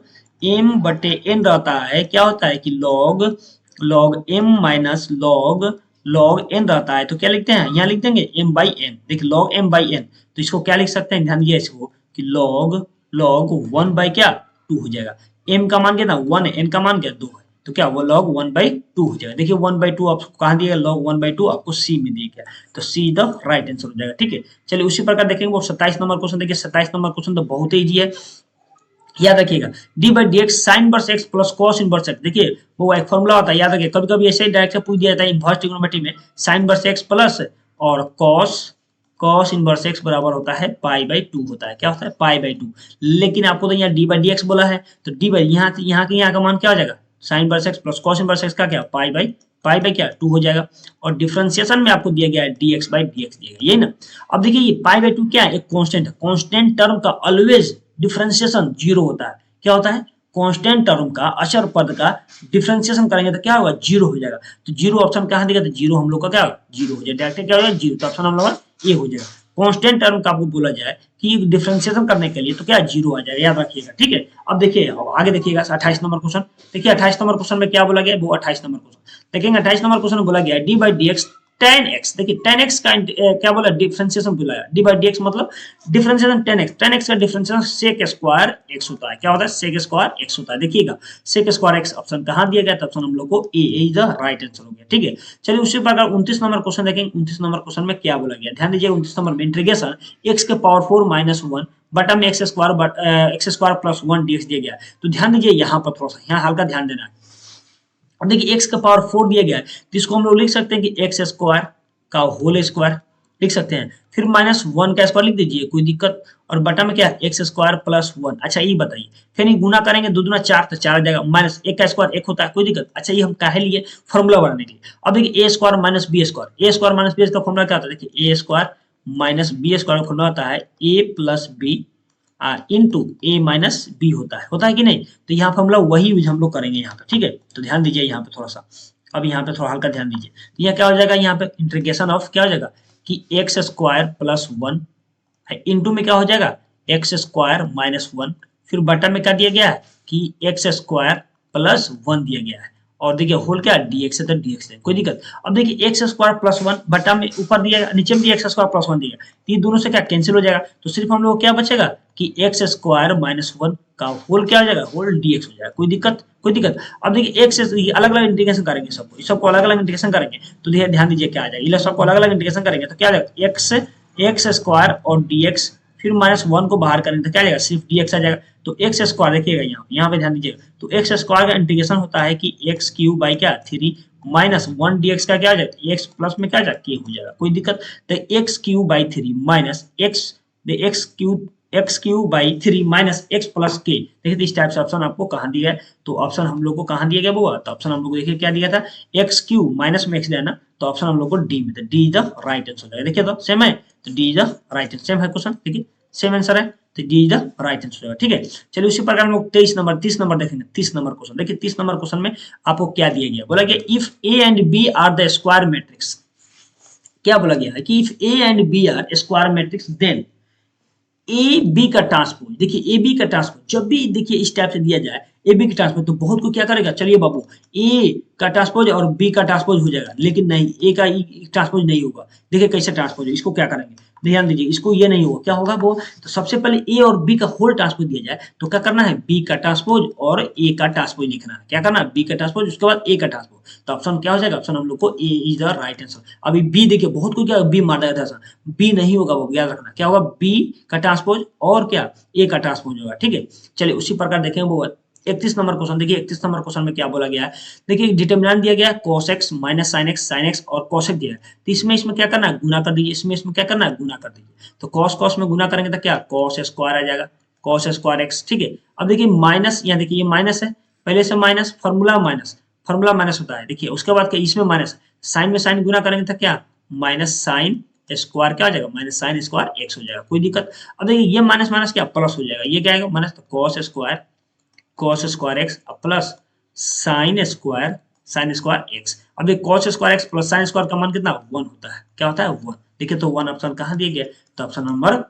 m बटे n रहता है, क्या होता है कि log m minus log n रहता है। तो क्या लिखते हैं, यहाँ लिख देंगे m बाई n। देखिए log m बाई n, तो इसको क्या लिख सकते हैं, ध्यान दीजिए इसको कि log 1 बाई क्या 2 हो जाएगा। m का मान कितना 1 है, n का मान क्या 2 है, तो क्या वो log 1 बाई 2 हो जाएगा। देखिए 1 बाई 2 आपको कहाँ दिया गया, log 1 बाई 2 आपको c में दिया गया, तो c द राइट आंसर हो जाएगा, ठीक है। चलिए उसी प्रकार देखेंगे वो 27 नंबर क्वेश्चन। देखिए 27 नंबर क्वेश्चन तो बहुत ईजी है, याद रखिएगा d by D X sine inverse X plus cos inverse x. देखिए वो एक फॉर्मूला होता है, याद रखिए, कभी कभी ऐसे ही डायरेक्ट पूछ दिया जाता है इनवर्स ट्रिग्नोमेट्री में, साइन इनवर्स एक्स प्लस और कॉस इनवर्स एक्स बराबर होता है पाई बाई 2 होता है, क्या होता है पाई बाई 2। लेकिन आपको तो यहाँ डी बाई डी एक्स बोला है, तो डी बाई यहाँ का मान क्या हो जाएगा, sine inverse X plus cos inverse x का क्या पाई बाई क्या 2 हो जाएगा। और डिफरेंशिएशन में आपको दिया गया है dx बाई dx दिया गया, यही ना। अब देखिए ये पाई बाई 2 क्या है, एक कांस्टेंट है, कांस्टेंट टर्म का ऑलवेज डिफरेंशिएशन 0 होता है, क्या होता है, कांस्टेंट टर्म का अचर पद का डिफरेंशिएशन करेंगे तो क्या होगा 0 हो जाएगा। तो 0 ऑप्शन कहाँ देगा, तो 0 हम लोग का क्या 0 हो जाएगा, डायरेक्ट क्या हो जाएगा 0, तो ऑप्शन हम लोग का ए हो जाएगा। कांस्टेंट टर्म का आपको बोला जाए कि डिफरेंशिएशन करने के लिए तो क्या 0 आ जाएगा, याद रखिएगा, ठीक है। अब देखिए आगे देखिएगा 28 नंबर क्वेश्चन। देखिए 28 नंबर क्वेश्चन में क्या बोला गया, वो 28 नंबर क्वेश्चन देखेंगे। 28 नंबर क्वेश्चन में बोला गया D by D x tan x। देखिए tan x का क्या बोला, डिफरेंशिएशन बोला है, डी बाई डी एक्स मतलब डिफरेंशिएशन tan x का डिफरेंशिएशन sec स्क्वायर x होता है, क्या होता है sec स्क्वायर x होता है। देखिएगा sec स्क्वायर x ऑप्शन कहाँ दिया गया, तो ऑप्शन हम लोग को ए इज द राइट आंसर हो गया, ठीक है। चलिए उसी प्रकार 29 नंबर क्वेश्चन देखेंगे। 29 नंबर क्वेश्चन में क्या बोला गया, ध्यान दीजिए 29 नंबर में इंटीग्रेशन x के पावर 4 माइनस 1 बटा में एक्स स्क्वायर प्लस 1 dx दिया गया। तो ध्यान दीजिए यहाँ पर थोड़ा सा यहाँ हल्का ध्यान देना है। अब देखिए x का पावर 4 दिया गया है, तो इसको हम लोग लिख सकते हैं कि एक्स स्क्वायर का होल स्क्वायर लिख सकते हैं, फिर माइनस 1 का स्क्वायर लिख दीजिए, कोई दिक्कत, और बटा में क्या एक्स स्क्वायर प्लस 1। अच्छा ये बताइए, फिर ये गुना करेंगे 2 दूना 4 तो 4 आ जाएगा, माइनस 1 का स्क्वायर 1 होता है, कोई दिक्कत। अच्छा ये हम काहे लिए, फॉर्मूला बनाने के लिए। अब देखिए ए स्क्वायर माइनस बी स्क्वायर, ए स्क्वायर माइनस बी का फॉर्मूला क्या होता है, देखिए ए स्क्वायर माइनस बी स्क्वायर का फॉर्मूला होता है ए प्लस बी इनटू ए माइनस बी होता है कि नहीं। तो यहाँ पर हम लोग वही यूज हम लोग करेंगे यहाँ पे, ठीक है। तो ध्यान दीजिए यहाँ पे थोड़ा सा, अब यहाँ पे थोड़ा हल्का ध्यान दीजिए। तो यह क्या हो जाएगा, यहाँ पे इंटीग्रेशन ऑफ क्या हो जाएगा कि x square plus one into में क्या हो जाएगा एक्स स्क्वायर माइनस वन, फिर बटा में क्या दिया गया है कि एक्स स्क्वायर प्लस वन दिया गया है, और देखिए होल क्या dx है तो dx है, कोई दिक्कत। अब देखिए एक्स स्क्वायर प्लस वन बटा में ऊपर दिया नीचे में भी एक्स स्क्वायर प्लस वन दिया, ये दोनों से क्या कैंसिल हो जाएगा, तो सिर्फ हम लोग क्या बचेगा कि एक्स स्क्वायर माइनस वन का होल क्या हो जाएगा, होल dx हो जाएगा, कोई दिक्कत। अब देखिए एक्स अलग अलग इंटीग्रेशन करेंगे, सबको अलग अलग इंटीग्रेशन करेंगे, तो ध्यान दीजिए क्या आ जाएगा, ये सबको अलग अलग इंटीग्रेशन करेंगे तो क्या आ जाएगा एक्स स्क्वायर और dx, फिर माइनस वन को बाहर करेंगे तो क्या आ जाएगा सिर्फ dx आ जाएगा। तो एक्स स्क्वायर देखिएगा यहाँ पे ध्यान दीजिएगा, तो एक्स स्क्वायर का इंटीग्रेशन होता है कि एक्स क्यूब बाई क्या थ्री माइनस वन dx का क्या आ जाएगा एक्स प्लस में क्या आ जाएगा के हो जाएगा, कोई दिक्कत। तो x cube by three minus x cube by three minus x plus के, देखिए तो इस टाइप से ऑप्शन आपको कहाँ दिया है, तो ऑप्शन हम लोग को कहाँ दिया गया वो, तो ऑप्शन हम लोग को देखिए क्या दिया था एक्स क्यूब माइनस में एक्स दिया ना, तो ऑप्शन हम लोग को डी में था, D is the right answer हो जाएगा। देखिए तो सेम है, तो D is the right answer, same है क्वेश्चन, देखिए सेम आंसर है, तो D is the right answer होगा, ठीक है। चलिए उसी प्रकार हम लोग 30 नंबर देखेंगे, 30 नंबर क्वेश्चन देखिए, 30 नंबर क्वेश्चन में आपको क्या दिया गया, बोला गया if A and B are the square matrix, क्या बोला गया है कि if A and B are square matrix then A B का ट्रांसपोज, देखिए ए बी का ट्रांसपोज जब भी देखिए इस टाइप से दिया जाए ए बी का ट्रांसपोज, तो बहुत को क्या करेगा, चलिए बाबू ए का ट्रांसपोज और बी का ट्रांसपोज हो जाएगा, लेकिन नहीं ए का ट्रांसपोज नहीं होगा। देखिए कैसे ट्रांसपोज है, इसको क्या करेंगे, ध्यान दीजिए, इसको ये नहीं होगा, क्या होगा वो, तो सबसे पहले ए और बी का होल ट्रांसपोज दिया जाए तो क्या करना है बी का ट्रांसपोज और ए का ट्रांसपोज लिखना है, क्या करना है बी का ट्रांसपोज उसके बाद ए का ट्रांसपोज, तो ऑप्शन क्या हो जाएगा, ऑप्शन हम लोग को ए इज द राइट आंसर। अभी बी देखिए बहुत को क्या बी मार दिया था, बी नहीं होगा, वो याद रखना क्या होगा बी का ट्रांसपोज और क्या ए का ट्रांसपोज होगा, ठीक है। चलिए उसी प्रकार देखें वो 31 नंबर क्वेश्चन देखिए, 31 नंबर क्वेश्चन में क्या बोला गया है, देखिए डिटरमिनेंट दिया गया है cos x minus sin x और cos x दिया है, तो इसमें क्या करना है गुना कर दीजिए, इसमें क्या करना है गुना कर दीजिए, तो cos में गुना करेंगे तो क्या cos स्क्वायर आ जाएगा, cos स्क्वायर x, ठीक है। अब देखिए माइनस, यहाँ देखिए ये माइनस है, पहले से माइनस, फॉर्मूला माइनस होता है, देखिए उसके बाद क्या इसमें माइनस, साइन में साइन गुना करेंगे तो क्या माइनस साइन स्क्वायर क्या हो जाएगा माइनस साइन स्क्वायर एक्स हो जाएगा, कोई दिक्कत। अब देखिए ये माइनस माइनस क्या प्लस हो जाएगा, ये क्या आएगा माइनस, तो cos square x plus sine square x. अब ये cos square x plus sine square का मान कितना 1 होता है, क्या होता है 1, देखिए तो 1 ऑप्शन कहाँ दिया गया, तो ऑप्शन नंबर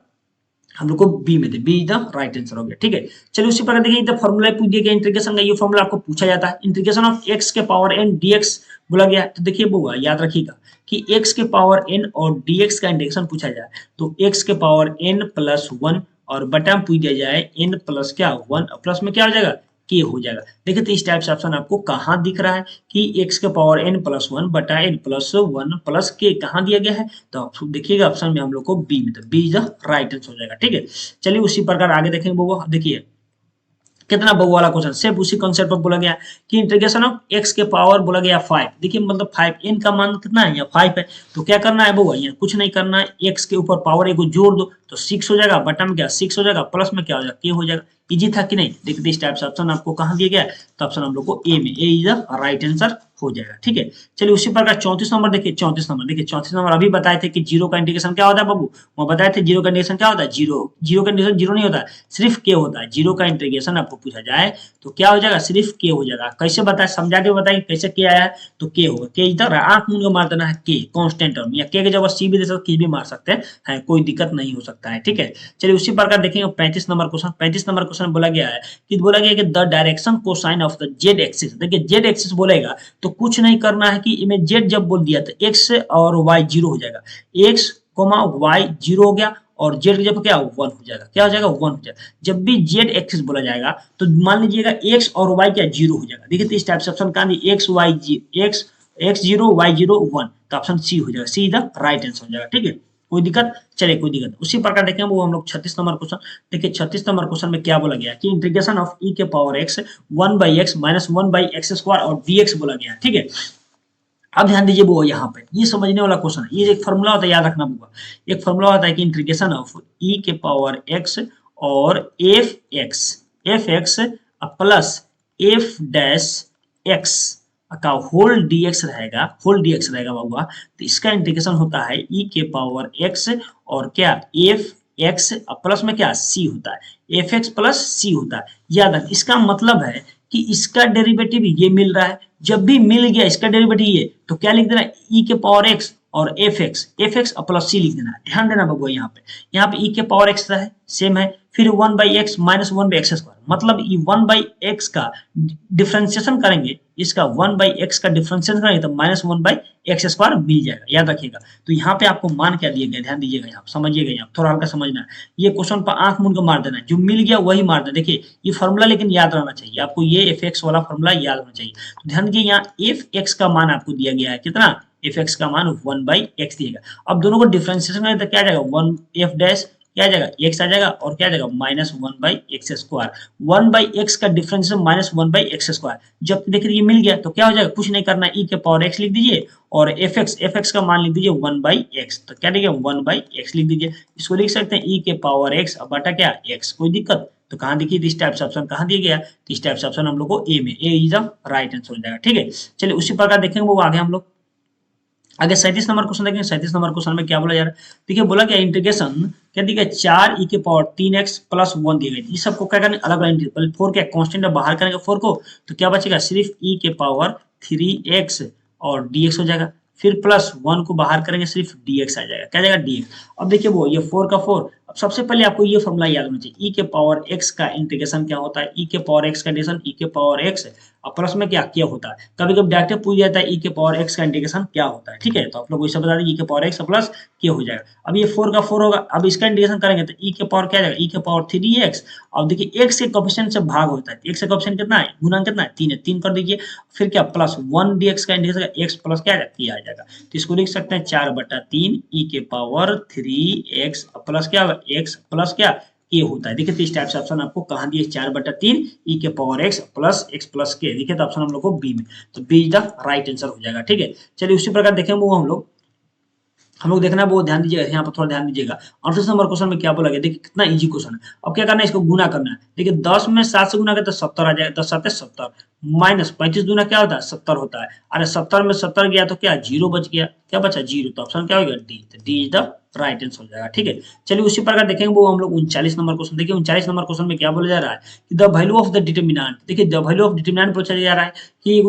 हम लोग को बी में थे, B is the right answer हो गया, ठीक है। चलिए उसी प्रकार देखिए इधर फॉर्मूला पूछ दिया गया इंटीग्रेशन का, ये फॉर्मूला आपको पूछा जाता है, इंटीग्रेशन ऑफ एक्स के पावर एन डीएक्स बोला गया, तो देखिए बुआ याद रखिएगा कि एक्स के पावर एन और डीएक्स का इंटीग्रेशन पूछा जाए तो एक्स के पावर एन प्लस वन और बटा में पूछ दिया जाए एन प्लस क्या वन, प्लस में क्या हो जाएगा के हो जाएगा। देखिए तो इस टाइप से ऑप्शन आपको कहाँ दिख रहा है कि एक्स के पावर एन प्लस वन बटा एन प्लस वन प्लस के कहाँ दिया गया है, तो आप देखिएगा ऑप्शन में हम लोग को बी में, तो B is the right answer हो जाएगा, ठीक है। चलिए उसी प्रकार आगे देखेंगे वो देखिए कितना बहु वाला क्वेश्चन, सिर्फ उसी कॉन्सेप्ट पर बोला गया कि इंटीग्रेशन ऑफ एक्स के पावर बोला गया 5, देखिए मतलब 5 एन का मान कितना है यहाँ 5 है, तो क्या करना है बहु यहाँ कुछ नहीं करना है, एक्स के ऊपर पावर एक को जोड़ दो तो 6 हो जाएगा, बटा में क्या 6 हो जाएगा, प्लस में क्या हो जाएगा के हो जाएगा, इजी था कि नहीं। देखिए इस टाइप से ऑप्शन आपको कहाँ दिया गया है, तो ऑप्शन हम लोग को ए में, ए इज द राइट आंसर हो जाएगा, ठीक है। चलिए उसी प्रकार 34 नंबर देखिए, 34 नंबर अभी बताए थे कि जीरो का इंटीग्रेशन क्या होता है बाबू, वो बताए थे जीरो का इंटीग्रेशन क्या होता है, जीरो का इंटीग्रेशन जीरो नहीं होता है, सिर्फ के होता है, जीरो का इंटीग्रेशन आपको पूछा जाए तो क्या हो जाएगा सिर्फ के हो जाएगा। कैसे बताए समझा के बताइए कैसे के आया है, तो के होगा, के इधर आंख मूंद को मार देना है के कांस्टेंट टर्म, या के जगह सी भी दे सकते, भी मार सकते हैं, कोई दिक्कत नहीं हो सकता है, ठीक है। चलिए उसी प्रकार देखेंगे 35 नंबर क्वेश्चन, 35 नंबर क्वेश्चन बोला गया है कि the direction cosine of the Z axis, देखिए जेड एक्सिस बोलेगा तो कुछ नहीं करना है कि इमें जेड जब बोल दिया तो एक्स और वाई जीरो हो जाएगा, एक्स कोमा वाई जीरो हो गया और जेड की जब क्या 1 हो जाएगा, क्या हो जाएगा 1 हो जाएगा। जब भी जेड एक्सिस बोला जाएगा तो मान लीजिएगा एक्स और वाई क्या जीरो हो जाएगा, देखिए तो इस टाइप से ऑप्शन कहां दिया एक्स जीरो वाई जीरो 1, तो ऑप्शन सी हो जाएगा, सी द राइट आंसर हो जाएगा, ठीक है। कोई दिक्कत, चलिए कोई दिक्कत। उसी प्रकार देखें वो हम लोग 36 नंबर क्वेश्चन देखिए, 36 नंबर क्वेश्चन में क्या बोला गया कि इंटीग्रेशन ऑफ ई के power x 1/x minus 1/x square और dx बोला गया, ठीक है। अब ध्यान दीजिए वो यहाँ पे ये समझने वाला क्वेश्चन है, ये एक फॉर्मूला होता है याद रखना होगा, एक फॉर्मूला होता है कि इंटीग्रेशन ऑफ ई के पावर एक्स और F x plus F dash x का होल डीएक्स रहेगा बाबूआ, तो इसका इंटीग्रेशन होता है ई के पावर एक्स और क्या एफ एक्स प्लस में क्या सी होता है, एफ एक्स प्लस सी होता है। याद रख, इसका मतलब है कि इसका डेरिवेटिव ये मिल रहा है, जब भी मिल गया इसका डेरिवेटिव ये, तो क्या लिख देना, ई के पावर एक्स और एफ एक्स प्लस सी लिख देना। ध्यान देना बबुआ, यहाँ पे ई के पावर एक्स है, सेम है, फिर 1/x माइनस 1/x², मतलब ये 1/x का डिफ्रेंसिएशन करेंगे, इसका 1/x का डिफ्रेंसिएशन करेंगे तो -1/x² मिल जाएगा। याद रखिएगा, तो यहाँ पे आपको मान क्या दिए गए, ध्यान दीजिएगा, यहाँ समझिएगा, यहाँ थोड़ा हल्का समझना है। ये क्वेश्चन पर आंख मूंद के मार देना है, जो मिल गया वही मार देना। देखिए ये फॉर्मूला लेकिन याद रहना चाहिए आपको, ये एफ एक्स वाला फॉर्मूला याद होना चाहिए। तो ध्यान दीजिए, यहाँ एफ एक्स का मान आपको दिया गया है, कितना, एफ एक्स का मान 1/x दिएगा। अब दोनों को डिफ्रेंसिएशन करें तो क्या आ जाएगा, 1 एफ डैश क्या आ जाएगा, एक्स आ जाएगा, और क्या आ जाएगा -1/x²। 1/x का डिफरेंस -1/x²। जब देखिए ये मिल गया तो क्या हो जाएगा, कुछ नहीं करना, ई के पावर x लिख दीजिए, और एफ एक्स का मान लिख दीजिए 1/x, तो क्या लिखिए 1/x लिख दीजिए। इसको लिख सकते हैं ई के पावर x बटा क्या x, कोई दिक्कत तो कहाँ देखिए, इस टाइप से ऑप्शन कहाँ दिया गया, तो इस टाइप से ऑप्शन हम लोग को ए में, ए इज द राइट आंसर हो जाएगा। ठीक है, चलिए उसी प्रकार देखेंगे वो आगे हम लोग। आगे 37 नंबर क्वेश्चन देखेंगे। 37 नंबर क्वेश्चन में क्या बोला जा रहा है, देखिए बोला क्या, इंटीग्रेशन क्या दिया गया, 4 ई के पावर 3x प्लस 1 दिए गए। इस सबको क्या करना, अलग अलग इंटीग्रेट, 4 क्या कांस्टेंट है, बाहर करेंगे 4 को, तो क्या बचेगा, सिर्फ ई के पावर 3x और dx हो जाएगा, फिर प्लस 1 को बाहर करेंगे, सिर्फ dx आ जाएगा, क्या आ जाएगा dx। अब देखिए वो ये 4 का 4, अब सबसे पहले आपको ये फॉर्मूला याद होना चाहिए, ई के पावर x का इंटीग्रेशन क्या होता है, ई के पावर x का इंटीग्रेशन ई के पावर x और प्लस में क्या होता है, कभी कभी डायरेक्ट पूछ जाता है ई के पावर x का इंटीग्रेशन क्या होता है। ठीक है, तो आप लोग वैसे बता दें, ई के पावर x प्लस क्या हो जाएगा। अब ये 4 का 4 होगा, अब इसका इंटीग्रेशन करेंगे तो ई के पावर क्या जाएगा, ई के पावर 3x। अब देखिए x के कोएफिशिएंट से भाग होता है, x का कोएफिशिएंट कितना है, गुणा कितना है, 3 है, 3 कर दीजिए, फिर क्या प्लस 1 dx का इंटीग्रेशन x प्लस क्या आ जाएगा, तो इसको लिख सकते हैं 4/3 ई के पावर 3x प्लस क्या होगा, x प्लस क्या ए होता है। देखिए तो इस टाइप से ऑप्शन आपको कहाँ दिए, 4/3 ई के पावर x प्लस के। देखिए तो ऑप्शन हम लोग को बी में, तो B is the right answer हो जाएगा। ठीक है, चलिए उसी प्रकार देखेंगे वो हम लोग देखना है, वो ध्यान दीजिएगा, यहाँ पर थोड़ा ध्यान दीजिएगा। 38 नंबर क्वेश्चन में क्या बोला गया, देखिए कितना इजी क्वेश्चन है। अब क्या करना है, इसको गुना करना है। देखिए 10 में 7 से गुना करें तो 70 आ जाएगा, 10 7 70, माइनस 35 गुना क्या होता है, 70 होता है। अरे 70 में 70 गया तो क्या 0 बच गया, क्या बचा 0, तो ऑप्शन क्या होगा डी, तो D is the right answer हो जाएगा। ठीक है, चलिए उसी प्रकार देखेंगे वो हम लोग 39 नंबर क्वेश्चन। देखिए 39 नंबर क्वेश्चन में क्या बोला जा रहा है कि the value of the determinant, देखिए द वैल्यू ऑफ डिटरमिनेंट पूछा जा रहा है कि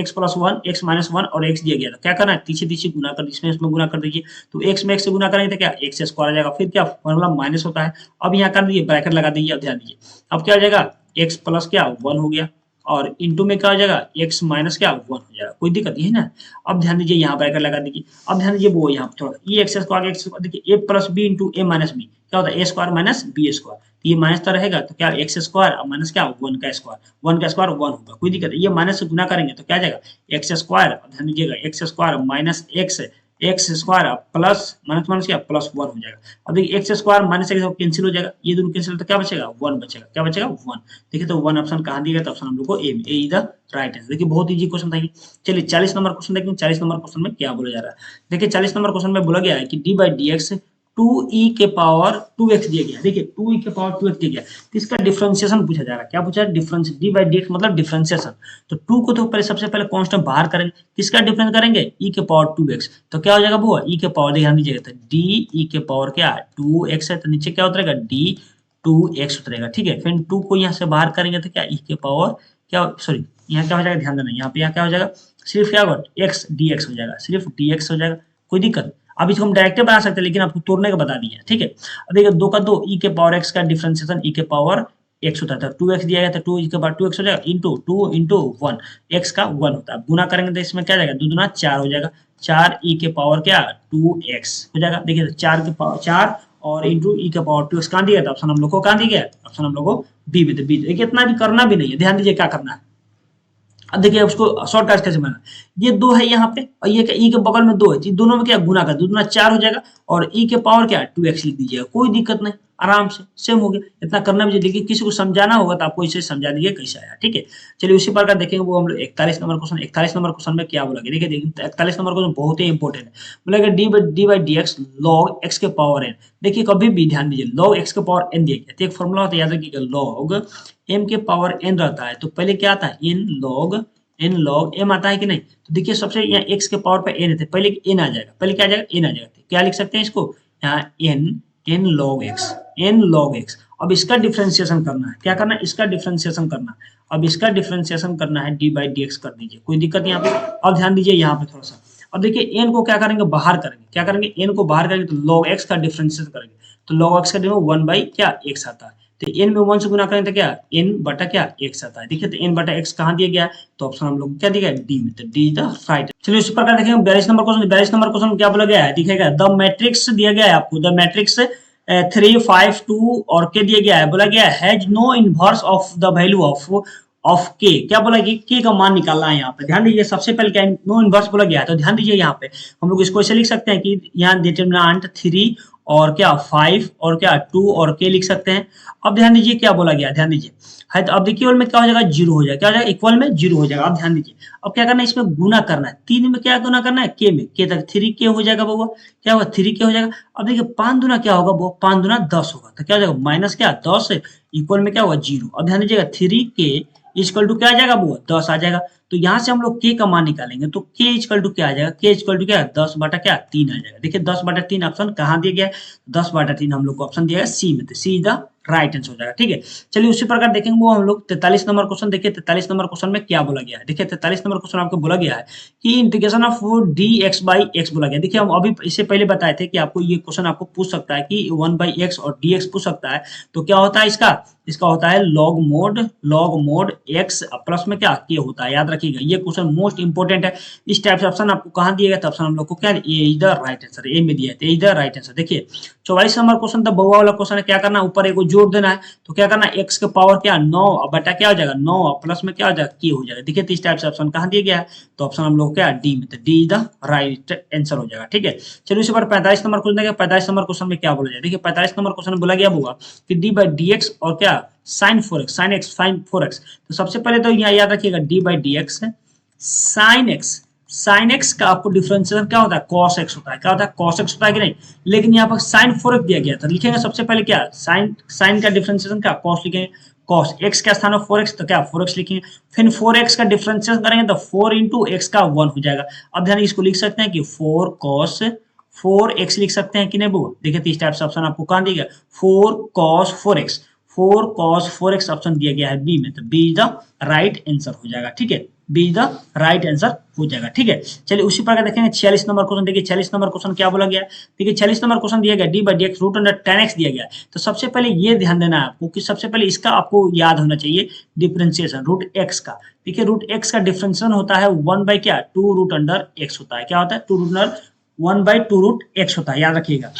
x प्लस 1 x माइनस 1 और x दिया गया, तो क्या करना है, पीछे पीछे गुना कर, इसमें गुना कर दीजिए, तो x में x से गुना करेंगे तो क्या x² आ जाएगा, फिर क्या फॉर्मूला माइनस होता है, अब यहाँ कर दीजिए ब्रैकेट लगा दीजिए। अब ध्यान दीजिए, अब क्या हो जाएगा, x प्लस क्या 1 हो गया, और इंटू में क्या हो जाएगा, x माइनस क्या 1 हो जाएगा, कोई दिक्कत नहीं है ना। अब ध्यान दीजिए, यहाँ ब्रैकेट लगा दीजिए। अब ध्यान दीजिए वो यहाँ थोड़ा ये एक्स स्क्वायर एक्स, देखिए a plus B into A minus B क्या होता है, A square minus B square, ये माइनस तो रहेगा, तो क्या एक्स स्क्वायर और माइनस क्या 1 का स्क्वायर 1 होगा, कोई दिक्कत नहीं। ये माइनस से गुना करेंगे तो क्या आ जाएगा एक्स स्क्वायर, ध्यान दीजिएगा x square minus x square plus minus minus क्या प्लस 1 हो जाएगा। अब देखिए x square minus x cancel हो जाएगा, ये दोनों कैंसिल तो क्या बचेगा 1 बचेगा, क्या बचेगा 1। देखिए तो 1 ऑप्शन कहाँ दिया गया, तो ऑप्शन हम लोग को ए में, ए इज द राइट आंसर। देखिए बहुत इजी क्वेश्चन था ये। चलिए 40 नंबर क्वेश्चन देखेंगे। 40 नंबर क्वेश्चन में क्या बोला जा रहा है, देखिए 40 नंबर क्वेश्चन में बोला गया है कि d/dx 2e के पावर 2x दिया गया। देखिए 2e के पावर 2x दिया गया, तो इसका डिफरेंशिएशन पूछा जा रहा है। क्या पूछा है, डिफरेंस, d/dx मतलब डिफरेंशिएशन। तो 2 को तो पहले सबसे पहले कांस्टेंट बाहर करेंगे, किसका डिफरेंस करेंगे, e के पावर 2x, तो क्या हो जाएगा वो e के पावर, ध्यान दीजिएगा, तो d e के पावर क्या 2x है, तो नीचे क्या उतरेगा d 2x उतरेगा। ठीक है, फिर 2 को यहाँ से बाहर करेंगे तो क्या e के पावर क्या, सॉरी यहाँ क्या हो जाएगा, ध्यान देना, यहाँ पे यहाँ क्या हो जाएगा, सिर्फ क्या होगा x dx हो जाएगा, सिर्फ dx हो जाएगा, कोई दिक्कत। अब इसको हम डायरेक्ट बना सकते हैं, लेकिन आपको तोड़ने का बता दिया। ठीक है, अब देखिए 2 का 2 e के पावर x का डिफरेंशिएशन e के पावर x होता है, 2x दिया गया था, 2 e के पावर 2x हो जाएगा, इंटू 2 इंटू 1 x का 1 होता है, गुना करेंगे तो इसमें क्या जाएगा, 2 दूना 4 हो जाएगा, 4 e के पावर क्या 2x हो जाएगा। देखिए 4 के पावर 4 और इंटू e के पावर 2x कहाँ दिया था, ऑप्शन हम लोग को कहाँ दिया गया, ऑप्शन हम लोग को बी में, बी। देखिए इतना भी करना भी नहीं है, ध्यान दीजिए क्या करना है। अब देखिए उसको शॉर्टकट कैसे बनाना, ये 2 है यहाँ पे और ये ई के बगल में 2 है, तो दोनों में क्या गुना कर, 2 दूना 4 हो जाएगा, और ई के पावर क्या 2x लिख दीजिएगा, कोई दिक्कत नहीं, आराम से सेम हो गया। इतना करना भी, देखिए किसी को समझाना होगा तो आपको इसे समझा दीजिए कैसे आया। ठीक है, चलिए उसी प्रकार देखेंगे वो हम लोग 41 नंबर क्वेश्चन। 41 नंबर क्वेश्चन में क्या बोला गया, देखिए 41 नंबर क्वेश्चन बहुत ही इंपॉर्टेंट है। बोला d/dx log x के पावर n। देखिए कभी भी ध्यान दीजिए, log x के पावर n दिया गया, तो एक फॉर्मूला होता है, याद रखिएगा, log m के पावर n रहता है, तो पहले क्या आता है n log m आता है कि नहीं। तो देखिए सबसे यहाँ x के पावर पे n है, पहले n आ जाएगा, पहले क्या आ जाएगा n आ जाएगा, तो क्या लिख सकते हैं इसको, यहाँ n N log X, N log X. अब इसका डिफरेंशिएशन करना है, क्या करना है, इसका डिफरेंशिएशन करना है। अब इसका डिफरेंशिएशन करना है, डी बाई डी एक्स कर दीजिए, कोई दिक्कत यहाँ पे। अब ध्यान दीजिए यहाँ पे थोड़ा सा, अब देखिए एन को क्या करेंगे, बाहर करेंगे, क्या करेंगे, एन को बाहर करेंगे तो लॉग एक्स का डिफरेंशिएशन करेंगे, तो लॉग एक्स का डिफरेंस 1 बाई क्या एक्स आता है, तो एन में 1 से गुना करें तो क्या एन बटा क्या एक्स आता है। देखिए तो एन बटा एक्स कहाँ दिया गया है, तो ऑप्शन हम लोग क्या दिया गया है, डी में, तो डी इज द राइट। चलिए इसी प्रकार देखेंगे 42 नंबर क्वेश्चन, 42 नंबर क्वेश्चन क्या बोला गया है, दिखेगा द मैट्रिक्स दिया गया है आपको, द मैट्रिक्स 3 5 2 और के दिया गया है, बोला गया has no inverse of the value of K, क्या बोला कि के का मान निकालना है। यहाँ पे ध्यान दीजिए, सबसे पहले क्या नो इनवर्स बोला गया है, तो ध्यान दीजिए यहाँ पे हम लोग इसको ऐसे लिख सकते हैं कि यहाँ डिटरमिनेंट 3 और क्या 5 और क्या 2 और के लिख सकते हैं। अब ध्यान दीजिए क्या बोला गया, ध्यान दीजिए है, तो अब देखिए इक्वल में क्या हो जाएगा, जीरो हो जाएगा, क्या हो जाएगा, इक्वल में जीरो हो जाएगा। अब ध्यान दीजिए, अब क्या करना है, इसमें गुना करना है, 3 में क्या गुना करना है, के में, के तक 3 के हो जाएगा बउआ, क्या होगा 3 के हो जाएगा। अब देखिए 5 दुना क्या होगा, वो 5 दुना 10 होगा, तो क्या हो जाएगा माइनस क्या 10 इक्वल में क्या होगा जीरो। अब ध्यान दीजिएगा 3 के इक्वल टू क्या आ जाएगा, वो 10 आ जाएगा, तो यहाँ से हम लोग के का मान निकालेंगे, तो के इक्वल टू क्या आ जाएगा, के इक्वल टू क्या है 10 बटा क्या 3 आ जाएगा। देखिए 10 बटा 3 ऑप्शन कहाँ दिया गया है, 10 बटा 3 हम लोग को ऑप्शन दिया है सी में, तो सी इज द राइट आंसर हो जाएगा। ठीक है, चलिए उसी प्रकार देखेंगे वो हम लोग 43 नंबर क्वेश्चन। देखिए 43 नंबर क्वेश्चन में क्या बोला गया है, देखिए 43 नंबर क्वेश्चन आपको बोला गया है कि integration of D x by x बोला गया। देखिए हम अभी इससे पहले बताए थे कि आपको ये क्वेश्चन आपको पूछ सकता है कि 1 बाई एक्स और डी एक्स पूछ सकता है, तो क्या होता है इसका होता है लॉग मोड एक्स प्लस में क्या के होता है, याद रखिएगा ये क्वेश्चन मोस्ट इंपोर्टेंट है। इस टाइप से ऑप्शन आपको कहाँ दिया गया, तो ऑप्शन हम लोग को क्या ए इज द राइट आंसर, ए में दिया है, A is the right answer. देखिए 44 नंबर क्वेश्चन तो बहुआ वाला क्वेश्चन है, क्या करना है ऊपर एक जोड़ देना है, तो क्या करना है एक्स के पावर क्या 9 बटा क्या हो जाएगा 9 प्लस में क्या हो जाएगा के हो जाएगा। देखिए इस टाइप से ऑप्शन कहाँ दिया गया है, तो ऑप्शन हम लोग क्या डी में, तो D is the right answer हो जाएगा। ठीक है, चलिए इसी पर 45 नंबर क्वेश्चन देखिए 45 नंबर क्वेश्चन में क्या बोला जाए। देखिए 45 नंबर क्वेश्चन में बोला गया होगा कि डी बाई डी एक्स और क्या sign 4x, sine x sign 4x। तो सबसे पहले तो यहाँ याद रखिएगा डी बाई डी एक्स है, साइन एक्स का आपको डिफरेंशिएशन क्या होता है कॉस एक्स होता है, क्या होता है कॉस एक्स होता है कि नहीं, लेकिन यहाँ पर साइन 4x दिया गया था, लिखेंगे सबसे पहले क्या साइन का डिफरेंशिएशन क्या कॉस लिखेंगे, कॉस एक्स के स्थान पर 4x तो क्या 4x लिखेंगे, फिर 4x का डिफरेंशिएशन करेंगे तो 4 इंटू एक्स का 1 हो जाएगा। अब ध्यान इसको लिख सकते हैं कि 4 cos 4x लिख सकते हैं कि नहीं वो, देखिए इस टाइप से ऑप्शन आपको कहाँ दिया गया 4 cos 4x, 4 cos 4x option दिया गया है बी में, तो B is the right answer हो जाएगा। ठीक है, B is the right answer हो जाएगा। ठीक है, चलिए उसी प्रकार देखेंगे 46 नंबर क्वेश्चन। देखिए 46 नंबर क्वेश्चन क्या बोला गया है, देखिए 46 नंबर क्वेश्चन दिया गया D by D X root under tan x दिया गया है। तो सबसे पहले ये ध्यान देना है आपको कि सबसे पहले इसका आपको याद होना चाहिए डिफरेंशिएशन रूट एक्स का। देखिए रूट एक्स का डिफरेंशिएशन होता है 1 बाई क्या 2 रूट अंडर एक्स होता है, क्या होता है 2 root under 1 by 2 root X होता है, याद रखिएगा।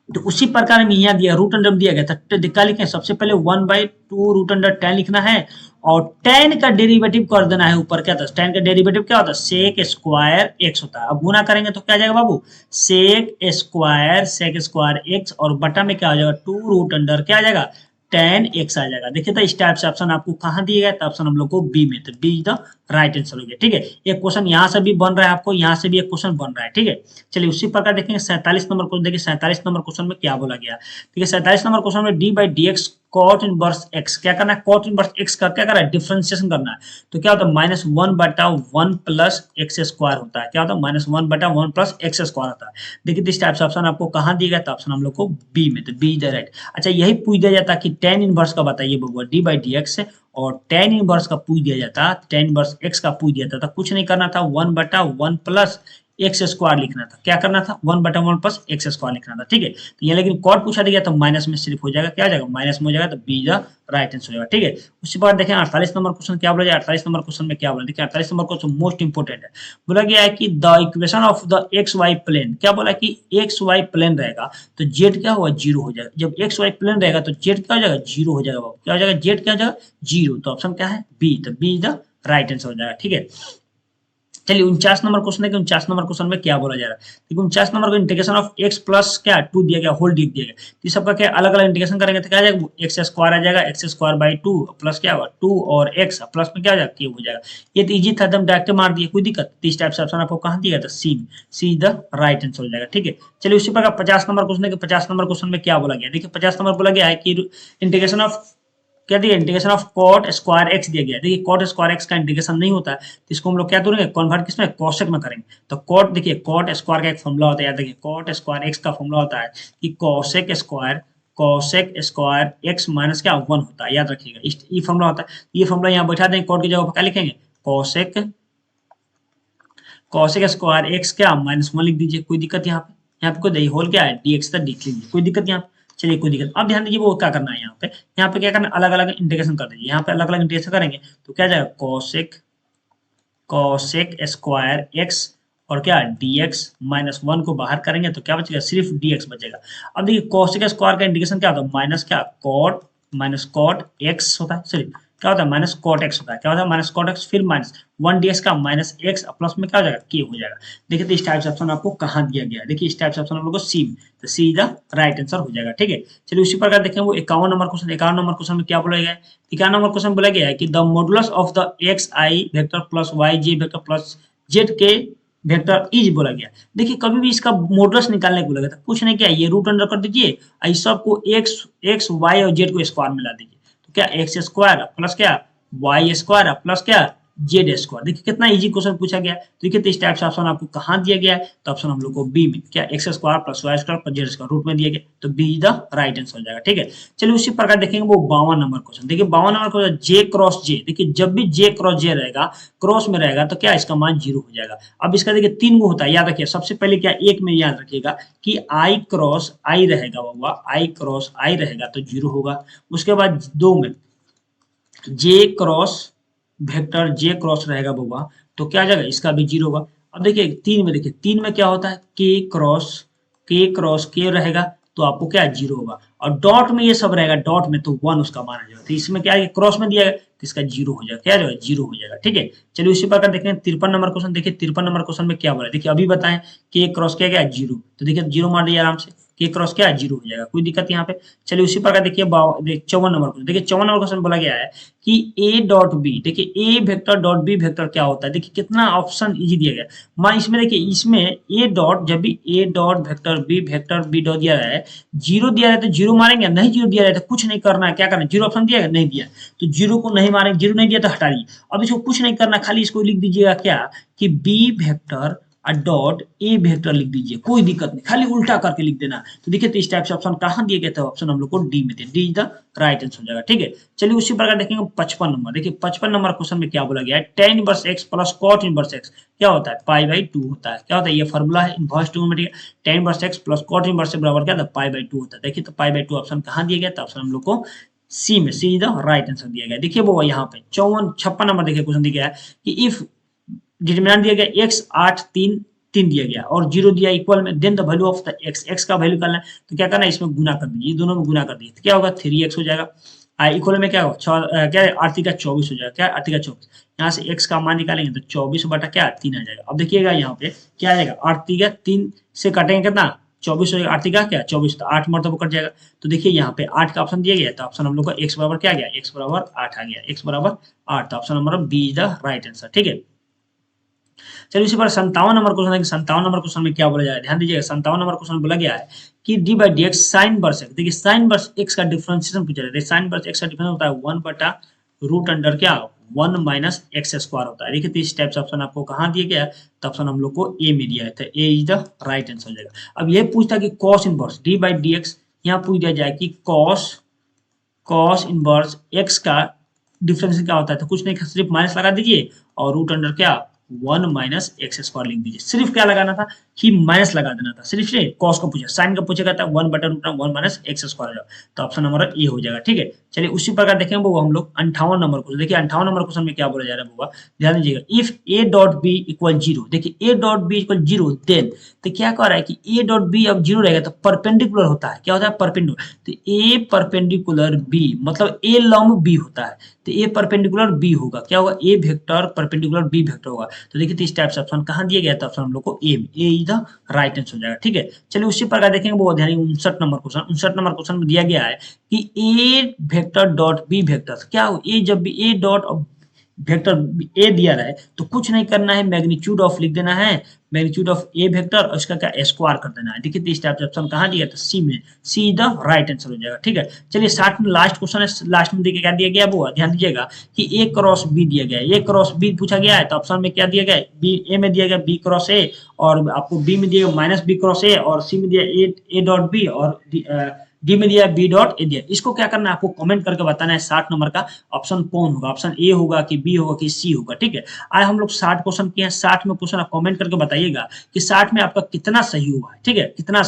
तो उसी प्रकार में यहाँ दिया रूट अंडर दिया गया था, तो क्या लिखें सबसे पहले 1 बाई 2 रूट अंडर tan लिखना है और tan का डेरिवेटिव कर देना है ऊपर, क्या था tan का डेरिवेटिव क्या होता है सेक स्क्वायर एक्स होता है। अब गुना करेंगे तो क्या जाएगा बाबू सेक स्क्वायर एक्स और बटा में क्या आ जाएगा 2 रूट अंडर क्या आ जाएगा tan x आ जाएगा। देखिए तो इस टाइप से ऑप्शन आपको कहाँ दिए गए, तो ऑप्शन हम लोग को बी में, तो B is the right answer हो गया। ठीक है, एक क्वेश्चन यहाँ से भी बन रहा है आपको, यहाँ से भी एक क्वेश्चन बन रहा है। ठीक है, चलिए उसी प्रकार देखेंगे 47 नंबर क्वेश्चन। देखिए 47 नंबर क्वेश्चन में क्या बोला गया, ठीक है 47 नंबर क्वेश्चन में D by D X cot inverse X, क्या करना है कॉट इनवर्स एक्स का क्या करना है डिफरेंशिएशन करना है, तो क्या होता है -1 बटा 1 प्लस एक्स स्क्वायर होता है, क्या होता है -1 बटा 1 प्लस एक्स स्क्वायर होता है। देखिए इस टाइप से ऑप्शन आपको कहाँ दिया गया, तो ऑप्शन हम लोग को बी में, तो बी इज द राइट। अच्छा यही पूछ दिया जाता कि tan इनवर्स का बताइए बबुआ डी बाई डी एक्स और tan इनवर्स का पूछ दिया जाता, tan इनवर्स x का पूछ दिया था, कुछ नहीं करना था 1 बटा 1 प्लस एक्स स्क्वायर लिखना था, क्या करना था 1 बटा 1 प्लस एक्स स्क्वायर लिखना था। ठीक है, तो ये लेकिन कॉट पूछा गया तो माइनस में सिर्फ हो जाएगा, क्या हो जाएगा माइनस में हो जाएगा, तो बी द राइट आंसर हो जाएगा। ठीक है, उसी बार देखें 48 नंबर क्वेश्चन क्या बोला जाए। 48 नंबर क्वेश्चन में क्या बोला, देखिए 48 नंबर क्वेश्चन मोस्ट इंपोर्टेंट है। बोला गया है कि the equation of the X Y plane, क्या बोला कि एक्स वाई प्लेन रहेगा तो जेड क्या होगा 0 हो जाएगा। जब एक्स वाई प्लेन रहेगा तो जेड क्या हो जाएगा 0 हो जाएगा, क्या हो जाएगा जेड क्या हो जाएगा 0, तो ऑप्शन क्या है बी, तो बी द राइट आंसर हो जाएगा। ठीक है, चलिए 49 नंबर क्वेश्चन है कि 49 नंबर क्वेश्चन में क्या बोला जा रहा है। देखिए 49 नंबर को इंटीग्रेशन ऑफ x प्लस क्या 2 दिया गया होल डी दिया गया, तो सबका क्या अलग अलग इंटीग्रेशन करेंगे तो क्या आ जाएगा एक्स स्क्वायर आ जाएगा, एक्स स्क्वायर बाई 2 प्लस क्या होगा 2 और x प्लस में क्या हो जाएगा क्यूब हो जाएगा। ये तो इजी था एकदम डायरेक्ट मार दिए, कोई दिक्कत। इस टाइप से ऑप्शन आपको कहाँ दिया था सी, सी द राइट आंसर हो जाएगा। ठीक है, चलिए उसी प्रकार 50 नंबर क्वेश्चन है कि 50 नंबर क्वेश्चन में क्या बोला गया। देखिए 50 नंबर बोला गया है कि इंटीग्रेशन ऑफ क्या दिया integration of cot square X दिया गया है। देखिए कॉट स्क्वायर एक्स का इंटीग्रेशन नहीं होता है तो इसको हम लोग क्या करेंगे कन्वर्ट किसमें कॉसेक में करेंगे। तो कॉट देखिए कॉट स्क्वायर का एक फॉर्मूला होता है, याद देखिए कॉट स्क्वायर एक्स का फॉर्मूला होता है कि कॉसेक स्क्वायर एक्स माइनस क्या 1 होता है, याद रखिएगा ये फॉर्मूला होता है। ये फॉर्मूला यहाँ बैठा देंगे, कॉट की जगह पर क्या लिखेंगे कॉसेक स्क्वायर एक्स क्या -1 लिख दीजिए, कोई दिक्कत यहाँ पे कोई नहीं, होल क्या है dx तक लिख लीजिए, कोई दिक्कत यहाँ पे। चलिए कोई दिक्कत, अब ध्यान दीजिए वो क्या करना है यहाँ पे क्या करना है, अलग अलग इंटीग्रेशन कर दीजिए। यहाँ पे अलग अलग इंटीग्रेशन करेंगे तो क्या जाएगा कॉसेक स्क्वायर एक्स और क्या dx -1 को बाहर करेंगे तो क्या बचेगा, सिर्फ dx बचेगा। अब देखिए कॉसेक स्क्वायर का इंटीग्रेशन क्या होता है, माइनस क्या कॉट एक्स होता है, सॉरी क्या होता है माइनस कॉट एक्स होता है, क्या होता है माइनस कॉट एक्स फिर माइनस 1 dx का माइनस एक्स प्लस में क्या हो जाएगा के हो जाएगा। देखिए तो इस टाइप से ऑप्शन आपको कहाँ दिया गया है, देखिए इस टाइप से ऑप्शन हम लोग को सी में, तो सी इज द राइट आंसर हो जाएगा। ठीक है चलिए उसी प्रकार देखें वो 51 नंबर क्वेश्चन में क्या बोला गया है। 51 नंबर क्वेश्चन बोला गया है कि the modulus of the X I vector plus Y J vector plus Z K vector is बोला गया। देखिए कभी भी इसका मॉडुलस निकालने को बोला गया था, कुछ नहीं क्या ये रूट अंडर कर दीजिए, इस सबको एक्स वाई और जेड को स्क्वायर में ला दीजिए, तो क्या एक्स स्क्वायर प्लस क्या वाई स्क्वायर प्लस क्या जेड स्क्वायर। देखिए कितना इजी क्वेश्चन पूछा गया। तो देखिए तो इस टाइप से ऑप्शन आपको कहाँ दिया गया है, तो ऑप्शन हम लोग को बी में क्या X square plus Y square plus Z square root में दिया गया, तो B is the right answer हो जाएगा। ठीक है चलिए उसी प्रकार देखेंगे वो 52 नंबर क्वेश्चन। देखिए 52 नंबर क्वेश्चन जे क्रॉस जे, देखिए जब भी जे क्रॉस जे रहेगा क्रॉस में रहेगा तो क्या इसका मान 0 हो जाएगा। अब इसका देखिए 3 गो होता है, याद रखिए सबसे पहले क्या एक में याद रखिएगा कि आई क्रॉस आई रहेगा, बाबा आई क्रॉस आई रहेगा तो 0 होगा। उसके बाद 2 में जे क्रॉस वेक्टर जे क्रॉस रहेगा बउआ तो क्या आ जाएगा इसका भी 0 होगा। अब देखिए 3 में, देखिए 3 में क्या होता है के क्रॉस के रहेगा तो आपको क्या 0 होगा, और डॉट में ये सब रहेगा, डॉट में तो 1 उसका मान आ जाएगा। तो इसमें क्या है क्रॉस में दिया है तो इसका 0 हो जाएगा, क्या जाएगा 0 हो जाएगा। ठीक है चलिए उसी प्रकार देखें 53 नंबर क्वेश्चन। देखिए 53 नंबर क्वेश्चन में क्या बोला, देखिए अभी बताएं के क्रॉस क्या गया 0, तो देखिए 0 मार दिया आराम से, के क्रॉस क्या 0 हो जाएगा, कोई दिक्कत यहाँ पे। चलिए उसी प्रकार देखिए 54 नंबर क्वेश्चन। देखिए 54 नंबर क्वेश्चन बोला गया है कि ए डॉट बी, देखिए ए वेक्टर डॉट बी वेक्टर क्या होता है। देखिए कितना ऑप्शन इजी दिया गया मान, इसमें देखिए इसमें ए डॉट, जब भी A dot vector B dot दिया है 0 दिया है तो 0 मारेंगे, नहीं 0 दिया है तो कुछ नहीं करना है, क्या करना है 0 ऑप्शन दिया है नहीं दिया तो 0 को नहीं मारेंगे, 0 नहीं दिया तो हटा दीजिए। अब इसको कुछ नहीं करना, खाली इसको लिख दीजिएगा क्या कि B vector dot A vector लिख दीजिए, कोई दिक्कत नहीं, खाली उल्टा करके लिख देना। तो देखिए तो इस टाइप से ऑप्शन कहाँ दिए गए थे, ऑप्शन हम लोग को डी में थे, D is the right answer हो जाएगा। ठीक है चलिए उसी प्रकार देखेंगे 55 नंबर। देखिए 55 नंबर क्वेश्चन में क्या बोला गया है, tan inverse x plus cot inverse x क्या होता है π/2 होता है, क्या होता है ये फॉर्मूला है inverse trigonometry, tan inverse x plus cot inverse बराबर क्या होता है π/2 होता है। देखिए तो π/2 ऑप्शन कहाँ दिया गया था, ऑप्शन हम लोग को सी में, सी इज द राइट आंसर दिया गया। देखिए वो यहाँ पे 56 नंबर देखिए क्वेश्चन दिया गया है कि इफ डिटरमिनेंट दिया गया x 8 3 दिया गया और 0 दिया इक्वल में, then the value of the x का वैल्यू निकालना है तो क्या करना है इसमें गुना कर दीजिए, दोनों में गुना कर दीजिए तो क्या होगा 3x हो जाएगा, इक्वल में क्या होगा क्या 8 का 24 हो जाएगा, क्या 8 का 24, यहाँ से x का मान निकालेंगे तो 24 बटा क्या 3 आ जाएगा। अब देखिएगा यहाँ पे क्या आ जाएगा 8 का 3 से काटेंगे कितना 24 हो जाएगा, 8 का क्या 24 तो 8 मरतबा कट जाएगा। तो देखिए यहाँ पे 8 का ऑप्शन दिया गया तो ऑप्शन हम लोग का x बराबर क्या आ गया, x बराबर 8 आ गया, x बराबर 8, तो option number B is the right answer. ठीक है चलिए इसी पर 57 नंबर क्वेश्चन है कि 57 नंबर क्वेश्चन में क्या बोला जाए, ध्यान दीजिएगा 57 नंबर क्वेश्चन बोला गया है कि D by D X sine verse X. देखिए साइन वर्स एक्स का डिफरेंशिएशन पूछा जाता है, साइन वर्स एक्स का डिफरेंस होता है 1 बटा रूट अंडर क्या 1 माइनस एक्स स्क्वायर होता है। देखिए तो इस टाइप से ऑप्शन आपको कहाँ दिया गया है, तो ऑप्शन हम लोग को ए में दिया है, तो ए इज द राइट आंसर हो जाएगा। अब ये पूछता कि cos inverse D by D x, यहाँ पूछ दिया जाए कि कॉस इनवर्स एक्स का डिफरेंस क्या होता है, तो कुछ नहीं सिर्फ माइनस लगा दीजिए और रूट अंडर क्या 1 माइनस एक्स स्क्वायर लिख दीजिए। सिर्फ क्या लगाना था कि माइनस लगा देना था, सिर्फ नहीं कॉस को पूछा, साइन का पूछेगा था 1 बटा रूट 1 माइनस एक्स स्क्वायर हो, तो ऑप्शन नंबर ए हो जाएगा। ठीक है चलिए उसी प्रकार देखेंगे वो हम लोग 58 नंबर क्वेश्चन। देखिए 58 नंबर क्वेश्चन में क्या बोला जा रहा है बाबा, ध्यान दीजिएगा if A dot B equal 0, देखिए A dot B equal 0 then, तो क्या कह रहा है कि ए डॉट बी अब 0 रहेगा तो परपेंडिकुलर होता है, क्या होता है परपेंडिकुलर, तो ए परपेंडिकुलर बी मतलब ए लंब बी होता है, तो ए परपेंडिकुलर बी होगा, क्या होगा ए वेक्टर परपेंडिकुलर बी वेक्टर होगा। तो देखिए इस टाइप से ऑप्शन कहाँ दिया गया था, ऑप्शन हम लोग को ए इज द राइट आंसर हो जाएगा। ठीक है चलिए उसी प्रकार देखेंगे वो ध्यान 59 नंबर क्वेश्चन। 59 नंबर क्वेश्चन में दिया गया है कि ए वेक्टर डॉट बी वेक्टर क्या हो, ए जब भी ए डॉट वेक्टर ए दिया रहे तो कुछ नहीं करना है, मैग्नीट्यूड ऑफ लिख देना है, मैग्नीट्यूड ऑफ ए वेक्टर और इसका क्या स्क्वायर कर देना है। देखिए इस टाइप से ऑप्शन कहाँ दिया था, सी में, सी इज द राइट आंसर हो जाएगा। ठीक है, चलिए 60 में लास्ट क्वेश्चन है, लास्ट में देखिए क्या दिया गया वो ध्यान दीजिएगा कि ए क्रॉस बी दिया गया है, ए क्रॉस बी पूछा गया है तो ऑप्शन में क्या दिया गया है, बी, ए में दिया गया बी क्रॉस ए और आपको बी में दिया माइनस बी क्रॉस ए और सी में दिया ए डॉट बी और डी में दिया बी डॉट ए दिया। इसको क्या करना है आपको कमेंट करके बताना है 60 नंबर का ऑप्शन कौन होगा, ऑप्शन ए होगा कि बी होगा कि सी होगा। ठीक है, आज हम लोग 60 क्वेश्चन किए हैं, 60 में क्वेश्चन आप कमेंट करके बताइएगा कि 60 में आपका कितना सही हुआ है। ठीक है, कितना